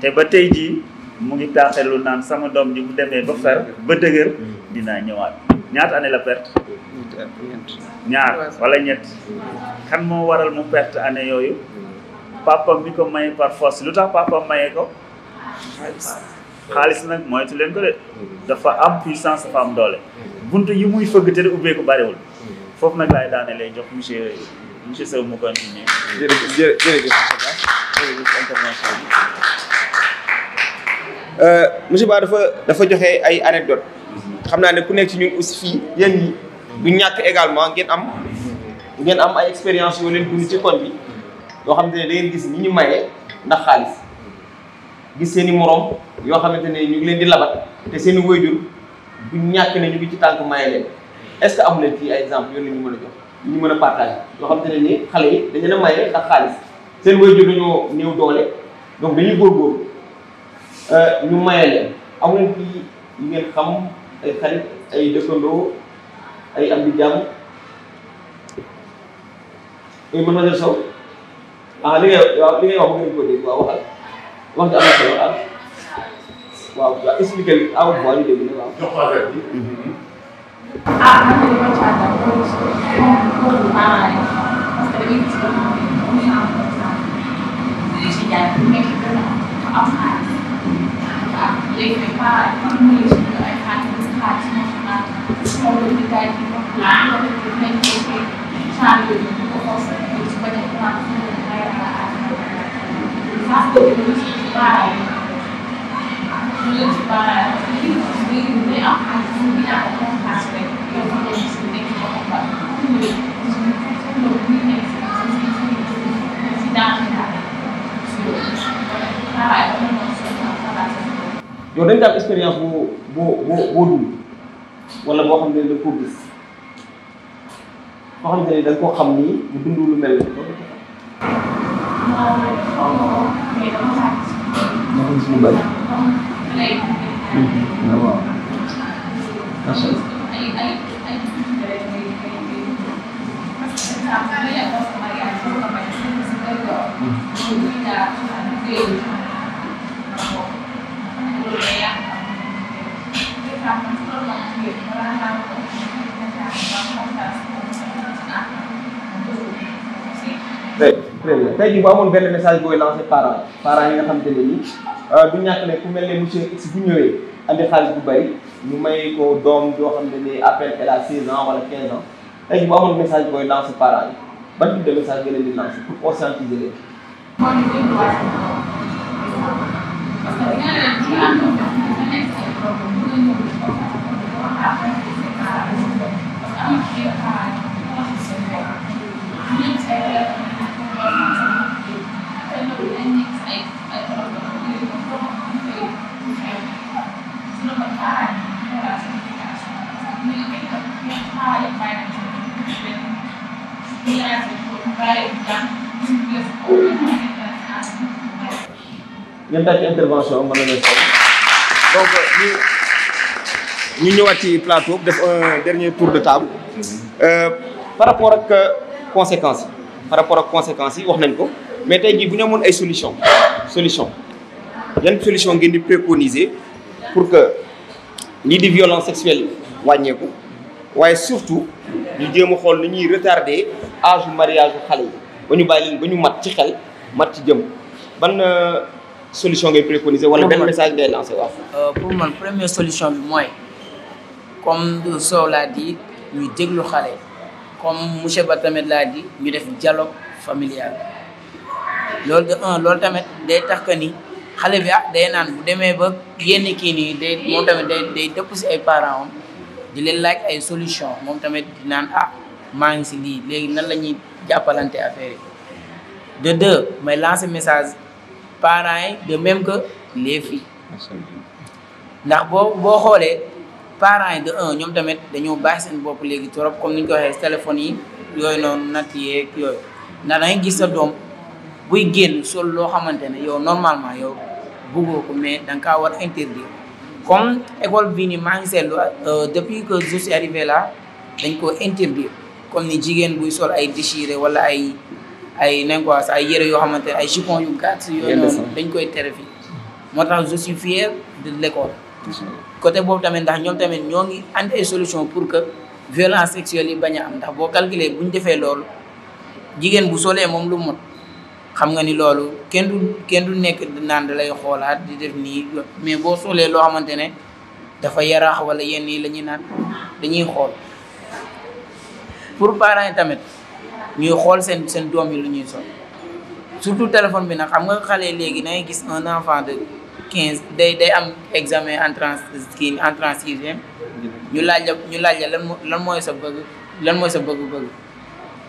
te ba tey jii mu ngi taaxelu naan sama doom ji bu demee ba fer ba dëgër dinaa ñëwaat ñaata année la perte ñaar wala ñett kan moo waral mu perte année yooyu papa mi ko maye par force lu tax papa maye ko xaalis nag moytu leen ko de dafa am puissance dafa am doole buntu yi muy fëgg te de ubbeeku bariwul foofu nag laay daane lay jox monsieur Sow mu continuer. jërëjëf intervention bi monsieur Ba dafa joxe ay anecdote xam naa ne ku nekk ci ñun aussi fii yéen ñi du ñàkk également ngeen am ay expérience yoo leen dund ci koñ bi yoo xamante ne da ngeen gis ñi ñu maye ndax xaalis gis seen i morom yoo xamante ne ñu ngi leen di labat te seen i waajur du ñàkk ne ñu ngi ci tànk maye leen est-ce que amu leen fii ay exemple yoo leen ñu mën a jox ñu mën a partager yoo xamante ne ni xale yi dañu leen a maye ndax xaalis seen waajur dañoo néew doole donc dañuy góorgóorlu ñu maye leen amu leen fii yi ngeen xam ay xarit ay dëkkandoo ay am di jàmm Mademoiselle Sow li ngay wax bu ngeen ko dégg waaw waxal wax ji am na solo waaw expliqué li aw voix ñu dégg ne waaw. jox ko affaire bi. man de li ma caa daal loolu parents yi parce que dañuy gis loo xam ne comme ni nga xam ne si jaay bu nekk gën a am xaalis waaw léegi nag parents yi man mu ngi ay xaalis moo xam naa moom la ñu daal di wax loolu nañ ko fee change yooyu ñu ko forcé su ko defee commencé ñu may la parce que dañu ci parents yi ñu leen ci parents yi léegi day am xaalis mu ngi am xaalis rek yow ma leen si nekk ko xam si danger yow dañ am expérience boo dund wala boo xam ne da koo gis boo xam ne da nga koo xam ni bu dund lu mel ni loolu waaw macha très bien tey jii bu amoon benn message booy lancé parents yi nga xamante ne nii du ñàkk ne ku mel ne monsieur X bu ñëwee andi xaalis bu bari ñu may ko doom joo xam ne ni à peine elle a 16 ans wala 15 ans tey jii bu amoon message booy lancé parents yi ban type de message nga leen di lancé pour conscientiser leen. ñoom daal ci intervention mën nañu donc ñu ñëwaat ci plateau def un dernier tour de table par rapport ak conséquences yi wax nañ ko mais tey jii bu ñu amoon ay solution yan solution ngeen di préconiser pour que lii di violence sexuelle wàññeeku waaye surtout ñu jéem a xool ni ñuy retarder âge mariage bu xale yi ba ñu bàyyi leen ba ñu mat ci xel mat ci jëm ban solution ngay préconiser wala benn message ngay lancer waaw. pour man première solution bi mooy comme Sow laa di ñu déglu xale comme monsieur Ba tamit laa di ñu def dialogue familial loolu de loolu tamit day tax que ni xale bi day naan bu demee ba yenn kii nii day moom tamit day dëpp si ay parents am di leen laaj ay solution moom tamit di naan maa ngi si lii léegi nan la ñuy jàppalante affaire yi de deux may lancer message parents yi de même que les filles ndax boo xoolee parents yi de ñoom tamit dañoo baax seen bopp léegi trop comme ni ñu ko waxee téléphone yi yooyu noonu natt yeeg yooyu ndax da ngay gis sa doom buy génn sol loo xamante ne yow normalement yow bëggoo ko mais da nga kaa war interdire comme école bii nii maa ngi seetlu depuis que je suis arrivé là dañ ko interdire comme ni jigéen buy sol ay déchiré wala ay nañ ko ay yére yoo xamante ne ay chiffon yu gàtt yooyu noonu dañ koy tere fii moo tax je suis fier de l'école côté boobu tamit ndax ñoom tamit ñoo ngi andi ay solution pour que violence sexuelle yi bañ a am ndax boo calculer bu ñu defee loolu jigéen bu solee moom lu mot xam nga ni loolu kenn du nekk naan da lay xoolaat di def nii mais boo solee loo xamante ne dafa yaraax wala yenn yi la ñuy naan dañuy xool pour parents yi tamit ñuy xool seen doom yi lu ñuy sol surtout téléphone bi nag xam nga xale léegi da ngay gis un enfant de 15 day am examen entrance sixième ñu laaj la lan mooy sa bëgg-bëgg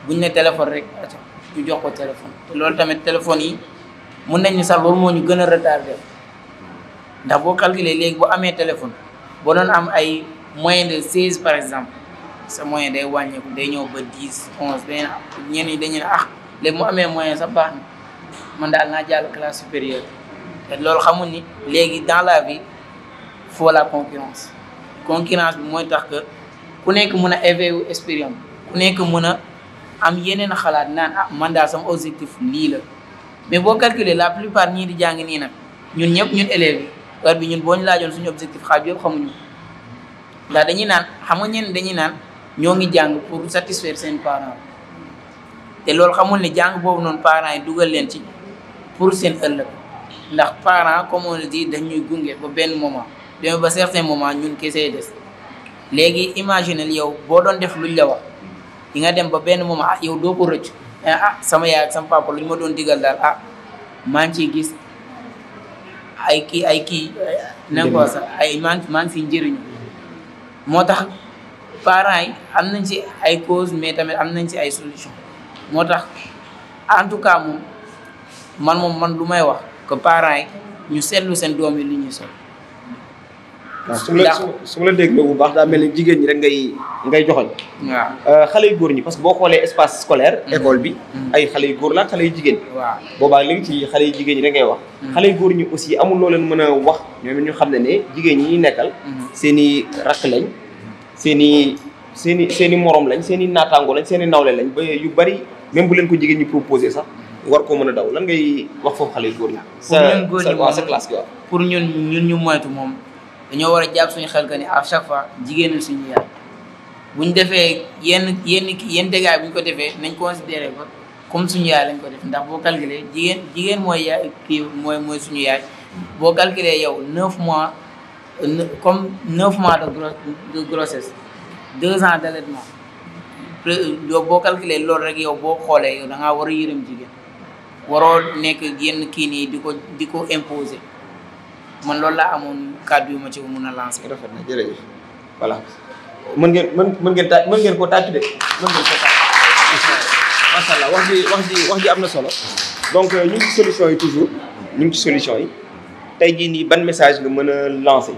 buñ ne téléphone rek ñu jox ko téléphone te loolu tamit téléphone yi mun nañu sax loolu moo ñu gën a retardé ndax boo calculer léegi boo amee téléphone boo doon am ay moyen de 16 par exemple sa moyen day wàññeeku day ñëw ba 10 11 benn ñenn ñi dañu ne léegi mu amee moyen sax baax na man daal naa jàll classe supérieure te loolu xamul ni léegi dans la vie faut la concurrence bi mooy tax que ku nekk mën a éveiller esprit am ku nekk mën a am yeneen xalaat naan man daal sama objectif lii la mais boo calculer la plupart ñii di jàng nii nag ñun ñëpp ñun élèves yi heure bi ñun boo ñu laajoon suñu objectif xaaj yëpp xamuñu ndax dañuy naan xam nga ñenn dañuy naan ñoo ngi jàng pour satisfaire seen parents te loolu xamul ne jàng boobu noonu parents yi dugal leen ci pour seen ëllëg ndax parents comme on le dit dañuy gunge ba benn moment demee ba certain moment ñun kese des léegi imaginel yow boo doon def luñ la wax di nga dem ba benn moment yow doo ko rëcc sama yaay ak sama papa lu ñu ma doon digal daal maa ngi ciy gis ay kii na ko sax ay maa ngi fi njëriñu moo tax parents yi am nañ ci ay cause mais tamit am nañ ci ay solution moo tax en tout cas man lu may wax que parents yi ñu seetlu seen doom yi li ñuy sol. su ma la dégloo bu baax daa mel ni jigéen ñi rek ngay joxoñ waaw xale yu góor ñi parce que boo xoolee espace scolaire école bi ay xale yu góor la xale yu jigéen waaw boobaa léegi ci xale yu jigéen ñi rek ngay wax xale yu góor ñi aussi amul loo leen mën a wax ñoom ñu xam ne jigéen ñi ñuy nekkal seen i rakk lañ seen i morom lañ seen i naataango lañ seen i nawle lañ ba yu bari même bu leen ko jigéen ñi proposé sax war koo mën a daw lan ngay wax foofu xale yu góor ñi sa classe bi waaw pour ñun ñu moytu moom dañoo war a jàpp suñu xel que ni à chaque fois jigéenu suñu yaay bu ñu defee yenn dégâts bu ñu ko defee nañ considéré ko comme suñu yaay lañ ko def ndax boo calculé jigéen mooy yaay kii mooy suñu yaay boo calculé yow 9 mois comme 9 mois de grossesse 2 ans d'allaitement yow boo calculé loolu rek yow boo xoolee yow da ngaa war a yërëm jigéen waroo nekk yenn kii nii di ko imposer. man loolu laa amoon kàddu yu ma ci mën a lancer. rafet na jërëjëf voilà mën ngeen ko tàcc de mën ngeen ko tàcc macha allah wax ji am na solo donc ñu ngi ci solution yi toujours ñu ngi ci solution yi tey jii nii ban message nga mën a lancer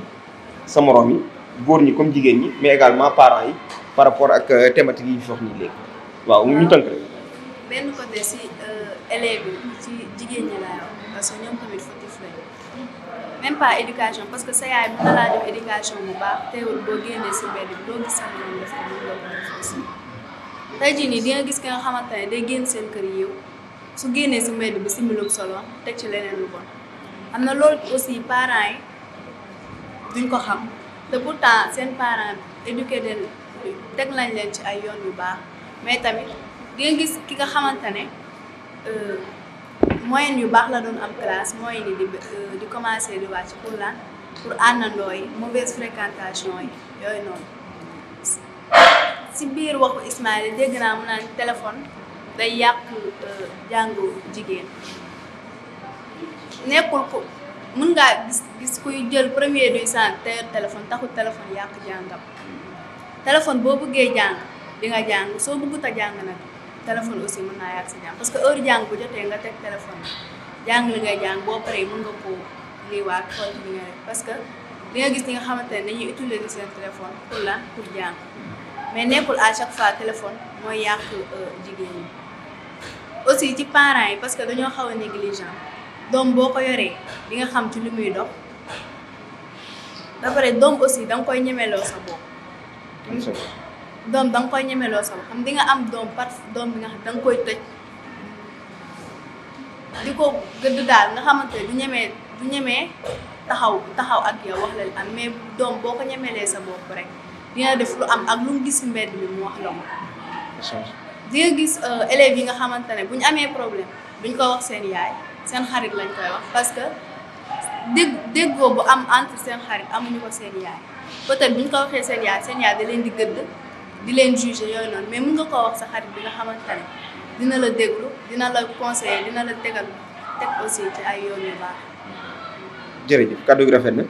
sa morom yi góor ñi comme jigéen ñi mais également parents yi par rapport ak thématique yi ñu fi wax nii léegi waaw ñu tënk rek. benn côté si élèves yi ci jigéen ñi laa wax parce que ñoom tamit fautif lañu même pas éducation parce que sa yaay mën na laa def éducation bu baax teewul boo génnee si mbedd bi doo gis sa morom def ko mën nga ko def aussi tey jii nii di nga gis ki nga xamante ne day génn seen kër yiw su génnee si mbedd bi similum solo teg ci leneen lu bon am na loolu aussi parents yi duñ ko xam te pourtant seen parents éduqué den teg lañ leen ci ay yoon yu baax mais tamit di nga gis ki nga xamante ne moyenne yu baax la doon am classe moyenne yi di commencer di wàcc pour lan pour àndandoo yi mauvaise fréquentation yi yooyu noonu si biir waxu Ismaïla dégg naa mu naan téléphone day yàq jàngu jigéen nekkul ko mun ngaa gis kuy jël premier du centre te téléphone taxul téléphone yàq jàngam téléphone boo bëggee jàng di nga jàng soo bëggut a jàng nag téléphone aussi mën naa yàgg si jàng parce que heure jàng bu jotee nga teg téléphone jàng li ngay jàng boo paree mën nga koo liiwaat xool li nga def parce que li nga gis ñi nga xamante ne dañuy utiliser seen téléphone pour lan pour jàng mais nekkul à chaque fois téléphone mooy yàq jigéen ñi. aussi ci parents yi parce que dañoo xaw a négligent doom boo ko yoree di nga xam ci li muy dox ba pare doom aussi da nga koy ñemeloo sa bopp. doom da nga koy ñemeloo sa bopp xam di nga am doom doom bi nga xam da nga koy tëj di ko gëdd daal nga xamante ne du ñemee taxaw ak yow wax la am mais doom boo ko ñemelee sa bopp rek dina def lu am ak lu mu gis si mbedd bi mu wax la ko. di nga gis élèves yi nga xamante ne bu ñu amee problème duñ ko wax seen yaay seen xarit lañ koy wax parce que déggoo bu am entre seen xarit amuñu ko seen yaay peut-être buñ ko waxee seen yaay da leen di gëdd di leen juger yooyu noonu mais mun nga koo wax sa xarit bi nga xamante ne dina la déglu dina la conseiller dina la teg aussi ci ay yoon yu baax. jërëjëf kàddu gi rafet na.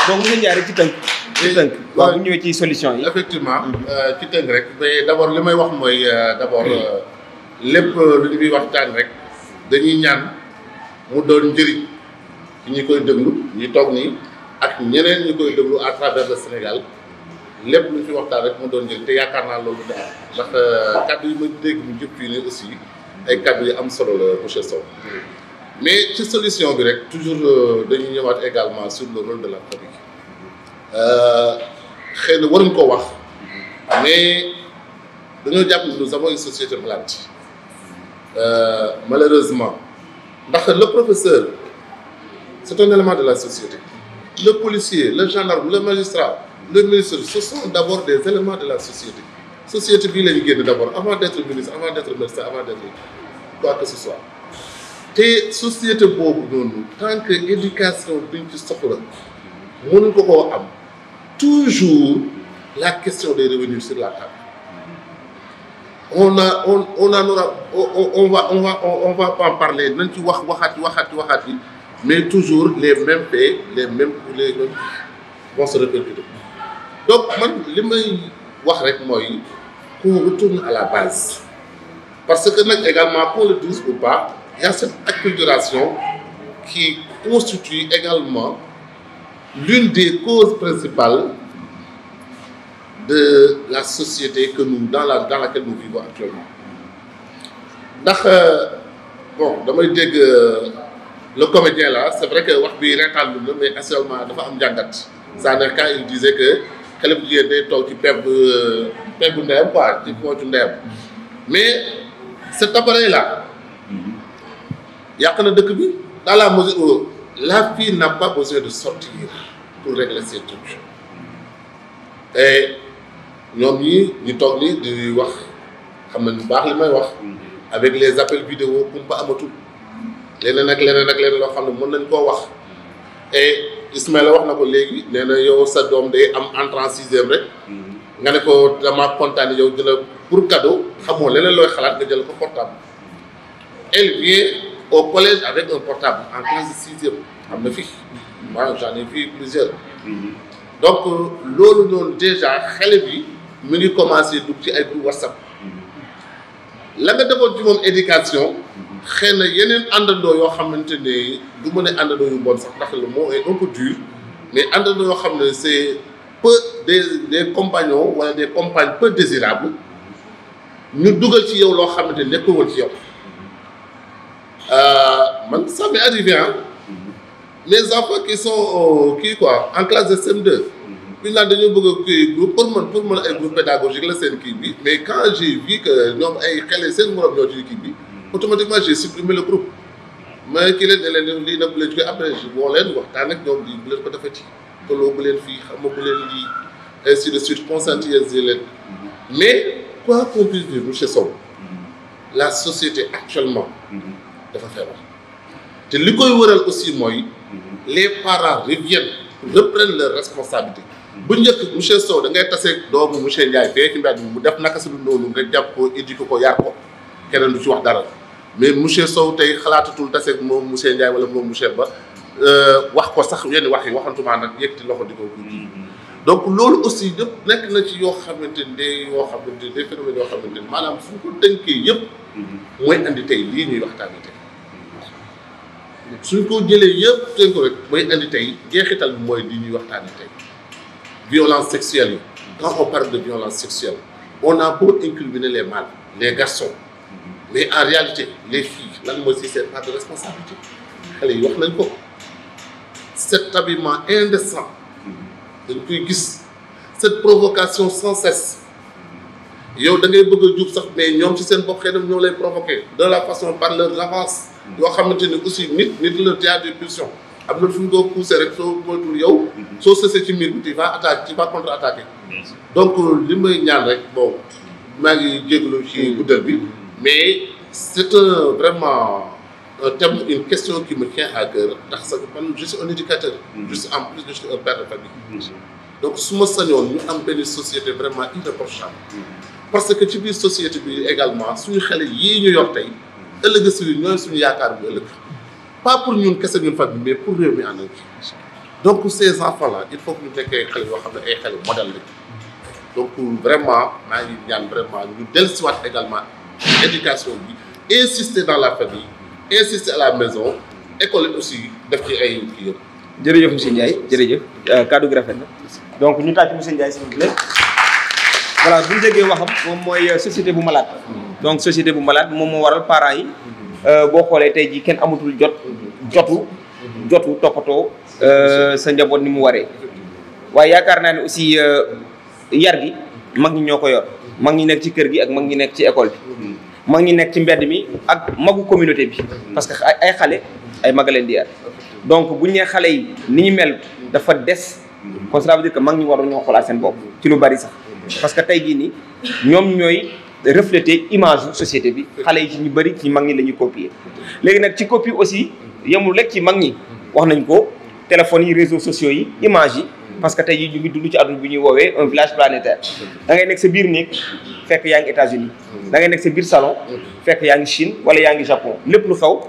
donc monsieur Ndiaye rek ci tënk. waaw bu ñëwee ci solution yi. effectivement ci tënk rek mais d'abord li may wax mooy d'abord lépp lu ñu fiy waxtaan rek dañuy ñaan mu doon njëriñ ci ñi koy déglu ñi toog nii ak ñeneen ñi koy déglu à travers le Sénégal lépp lu ñu fi waxtaan rek mu doon njëriñ te yaakaar naa loolu da ndax kaddu yi ma dégg ñu jëpp fii nii aussi ay kaddu yu am solo la monsieur Sow. mais ci solution bi rek toujours dañuy ñëwaat également sur le rôle de la famille xëy na waruñ ko wax mais dañoo jàpp ni nous avons une société malade malheureusement ndax le professeur c'est un élément de la société le policier le gendarme le magistrat le ministre ce sont d'abord des éléments de la société bii la ñu génn d'abord avant d'être ministre avant d'être médecin avant d'être quoi que ce soit te société boobu noonu tant que éducation duñ ci soxla mënuñ ko koo am toujours la question des revenus sur la table on va pas en parler nañ ci waxaat yi mais toujours les mêmes faits les mêmes vont se répercuter donc man li may wax rek mooy qu'on retourne à la base parce que nag également qu'on le dise ou pas il y a cette acculturation qui constitue également l'une des causes principales de la société que nous dans laquelle nous vivons actuellement ndax bon damay dégg le comédien là c'est vrai que wax bi reetaan lu la mais actuellement dafa am njàngat c'est-à-dire quand il disait que xale bu jigéen day toog ci peggu ndeyam quoi ci poocu ndeyam mais cet appareil là yàq na dëkk bi dans la mesure où la fille n'a pas besoin de sortir pour régler ses trucs et ñoom ñi toog ni di wax xam na bu baax li may wax avec les appels vidéo kumpa amatul leneen ak leneen loo xam ne mën nañ koo wax et Ismaïla wax na ko léegi nee na yow sa doom day am entrée en sixième rek nga ne ko dama kontaan yow dina pour cadeau xamoo leneen looy xalaat nga jël ko portable elle vient au collège avec un portable en classe de sixième am na fi moi j'en ai vu plusieurs donc loolu noonu déjà xale bi mu ngi commencé dugg ci ay groupe WhatsApp la nga defoon ci moom éducation xëy na yeneen àndandoo yoo xamante ne du mën a àndandoo yu bon sax ndax le mot est un peu dur mais àndandoo yoo xam ne c'est peu des compagnons wala des compagnes peu désirables ñu dugal ci yow loo xamante ne nekkul woon ci yow man ça m'est arrivé hein les enfants qui sont en classe de CM2 puis naan dañoo bëgg a kii groupe pour mën ay groupe pédagogique la seen kii bi mais quand j'ai vu que ñoom ay xale seen morom ñoo ci kii bi automatiquement j'ai supprimé le groupe mais kii leen ne leen lii nag bu leen ci après boo leen waxtaan ak ñoom lii bu leen ko defati tolloo bu leen fii xam nga bu leen lii ainsi de suite conscientiser leen mais quoi qu'on puisse dire monsieur Sow la société actuellement dafa feebar te li koy wëral aussi mooy les parents reprennent leurs responsabilités bu njëkk monsieur Sow da ngay taseeg doomu monsieur Ndiaye fee ci mbedd mu def naka su dul noonu nga jàpp ko éduquer ko yar ko keneen du ci wax dara mais monsieur Sow tey xalaatatul taseeg moom monsieur Ndiaye wala moom monsieur Ba wax ko sax yenn wax yi waxantumaa nag yëkkati loxo di ko donc loolu aussi yëpp nekk na ci yoo xamante ne des phénomènes yoo xamante ne maanaam fu ko tënkee yëpp mooy andi tey lii ñuy waxtaanee tey suñ ko jëlee yëpp tënk ko rek mooy andi tey jeexital bi mooy lii ñuy waxtaanee tey violence sexuelle yi quand on parle de violence sexuelle on a beau incriminer les mâles les garçons mais en réalité les filles lan mooy si seen part de responsabilité xale yi wax nañ ko cet habillement indécent dañ koy gis cette provocation sans cesse yow da ngay bëgg a jub sax mais ñoom ci seen bopp xëy na ñoo lay provoquer de la façon par leur avance yoo xamante ni aussi nit la théâtre de pulsion am na fu ñu ko poussé rek soo moytul yow soo sësee ci mbir bi tu vas contre-attaquer donc li may ñaan rek bon maa ngi jégalu ci guddal bi mais c'est vraiment un thème, une question qui me tient à cœur ndax je suis un éducateur en plus je suis un père de famille donc su ma sañoon ñu am benn société vraiment irréprochable parce que ci biir société bi également suñu xale yii ñu yor tey ëllëg si ñooy suñu yaakaar bu ëllëg pas pour ñun kese ñun famille mais pour réew mi en entier donc ces enfants là il faut que ñu nekkee xale yoo xam ne ay xale modèle lañ donc vraiment maa ngi ñaan vraiment ñu dellusiwaat également éducation bi insister dans la famille insister à la maison école aussi def ci ay kii yëpp. jërëjëf monsieur Ndiaye jërëjëf kaddu gi rafet na donc ñu tàcc monsieur Ndiaye s'il vous plaît. voilà bu ñu déggee waxam moom mooy société bu malade donc société bu malade moom moo waral parents yi boo xoolee tey jii kenn amatul jotu toppatoo sa njaboot ni mu waree waaye yaakaar naa ne aussi yar gi mag ñi ñoo ko yor mag ñi nekk ci kër gi ak mag ñi nekk ci école bi mag ñi nekk ci mbedd mi ak magu communauté bi parce que ay xale ay mag a leen di yar donc bu ñu nee xale yi ni ñu mel dafa des kon cela veut dire que mag ñi waru ñoo xoolaat seen bopp ci lu bari sax parce que tey jii nii ñoom ñooy refléter image société bi xale yi ci ñu bëri ci mag ñi la ñuy copier léegi nag ci copie aussi yemul rek ci mag ñi wax nañ ko téléphones yi réseaux sociaux yi image yi parce que tey jii ñu ngi dund ci àdduna bi ñuy woowee un village planétaire da ngay nekk sa biir néeg fekk yaa ngi États-Unis da ngay nekk sa biir salon fekk yaa ngi Chine wala yaa ngi Japon lépp lu xew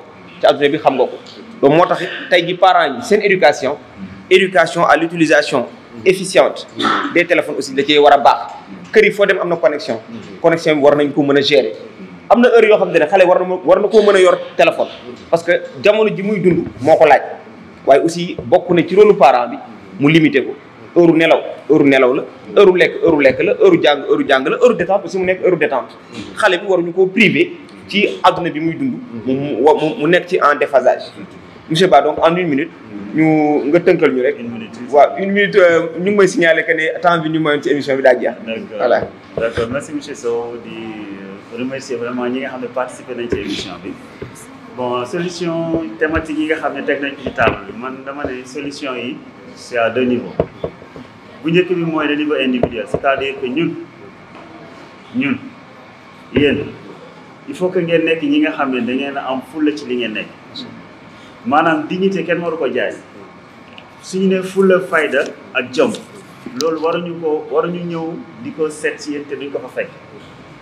ci àdduna bi xam nga ko donc moo tax tey jii parents yi seen éducation à l'utilisation efficiente des téléphones aussi da cee war a baax kër yi foo dem am na connexion bi war nañ ko mën a gérer am na heure yoo xam ne xale war na koo mën a yor téléphone parce que jamono ji muy dund moo ko laaj waaye aussi bokk na ci rôle parent bi mu limité ko heure nelaw la heure lekk la heure jàng la heure détente aussi mu nekk heure détente xale bi waruñu koo privé ci adduna bi muy dund mu nekk ci en déphasage monsieur Ba donc en une minute ñu nga tënkal ñu rek. waaw une minute ñu ngi may signaler que ne temps bi ñu mayoon ci émission bi daa jeex. voilà. d'accord merci monsieur Sow di remercier vraiment ñi nga xam ne participé nañ ci émission bi bon solution thématique yi nga xam ne teg nañ ci table bi man dama ne solution yi c'est à deux niveaux bu njëkk bi mooy le niveau individuel c'est-à-dire que ñun yéen il faut que ngeen nekk ñi nga xam ne da ngeen a am fulla ci li ngeen nekk. maanaam dignité kenn waru ko jaay suñu ne fulla fayda ak jom loolu waruñu ñëw di ko seet si yéen te duñ ko fa fekk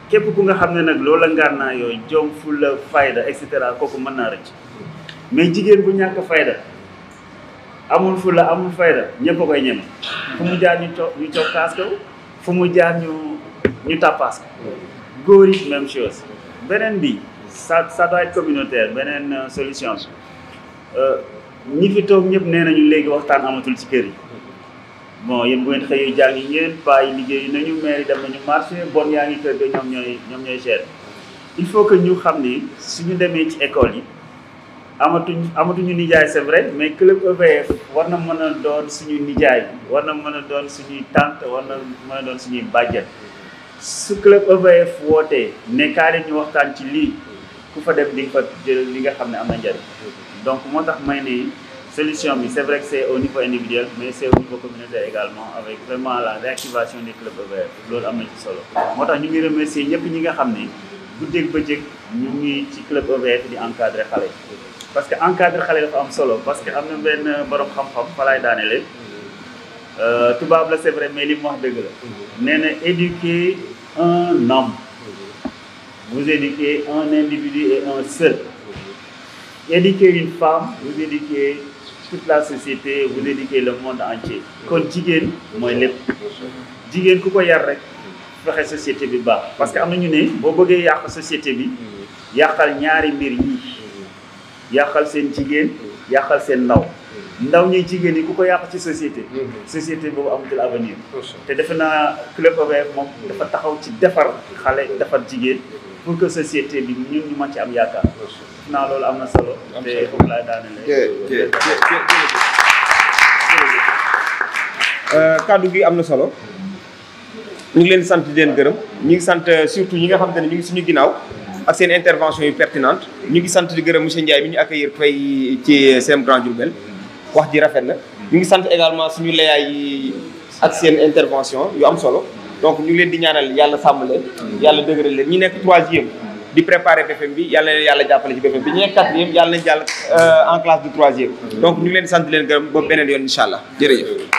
képp ku nga xam ne nag loolu la ngar naa yooyu jom fulla fayda et cetera kooku mën naa rëcc mais jigéen bu ñàkk fayda amul fulla amul fayda ñëpp a koy ñeme fu mu jaar ñu cokkaas ko fu mu jaar ñu tàppaas ko góor yi même chose beneen bi ça doit être communautaire beneen solution ñi fi toog ñëpp nee nañu léegi waxtaan amatul ci kër yi bon yéen bu ngeen xëyee jàng yi ngeen paa yi liggéey nañu maire yi dem nañu marché bon yaa ngi kër ga ñoom ñooy gérer il faut que ñu xam ni suñu demee ci école yi amatuñu nijaay c'est vrai mais club EVF war na mën a doon suñu nijaay war na mën a doon suñuy tante war na mën a doon suñuy bàjjen su club EVF wootee ne kaa leen ñu waxtaan ci lii ku fa dem di nga fa jël li nga xam ne am na njëriñ donc moo tax may ne solution bi c'est vrai que c'est au niveau individuel mais c'est au niveau communautaire également avec vraiment la réactivation des clubs EVF loolu am na ci solo moo tax ñu ngi remercier ñëpp ñi nga xam ne guddeeg bëccëg ñu ngi ci club EVF di encadrer xale parce que encadrer xale dafa am solo parce que am na benn borom xam-xam fa laay daane leen tubaab la c'est vrai mais li mu wax dëgg la nee na éduquer un homme vous éduquez un individu et un seul. Éduquer une femme, vous éduquez toute la société, vous éduquez le monde entier. kon jigéen mooy lépp jigéen ku ko yar rek fexe société bi baax parce que am na ñu ne boo bëggee yàq société bi yàqal ñaari mbir yi yàqal seen jigéen yàqal seen ndaw ñuy jigéen yi ku ko yàq ci société boobu amatul avenir te defe naa club EVF moom dafa taxaw ci defar xale defar jigéen pour que société bi ñun ñu mën ci am yaakaar naa loolu am na solo te foofu laay daanele kaddu gi am na solo ñu ngi leen di sant di leen gërëm ñu ngi sant surtout ñi nga xamante ne ñu ngi suñu ginnaaw ak seen intervention yu pertinente ñu ngi sant di gërëm monsieur Ndiaye mi ñu accueillir fay ci CEM Grand Diourbel wax ji rafet na ñu ngi sant également suñu layaay yi ak seen intervention yu am solo donc ñu ngi leen di ñaanal yàlla sàmm leen yàlla dëgëral leen ñi nekk 3e di préparer BFEM bi yàlla na leen yàlla jàppale ci BFEM bi ñi nekk 4e yàlla nañ jàll en classe de 3e donc ñu ngi leen di sant di leen gërëm ba beneen yoon incha allah jërëjëf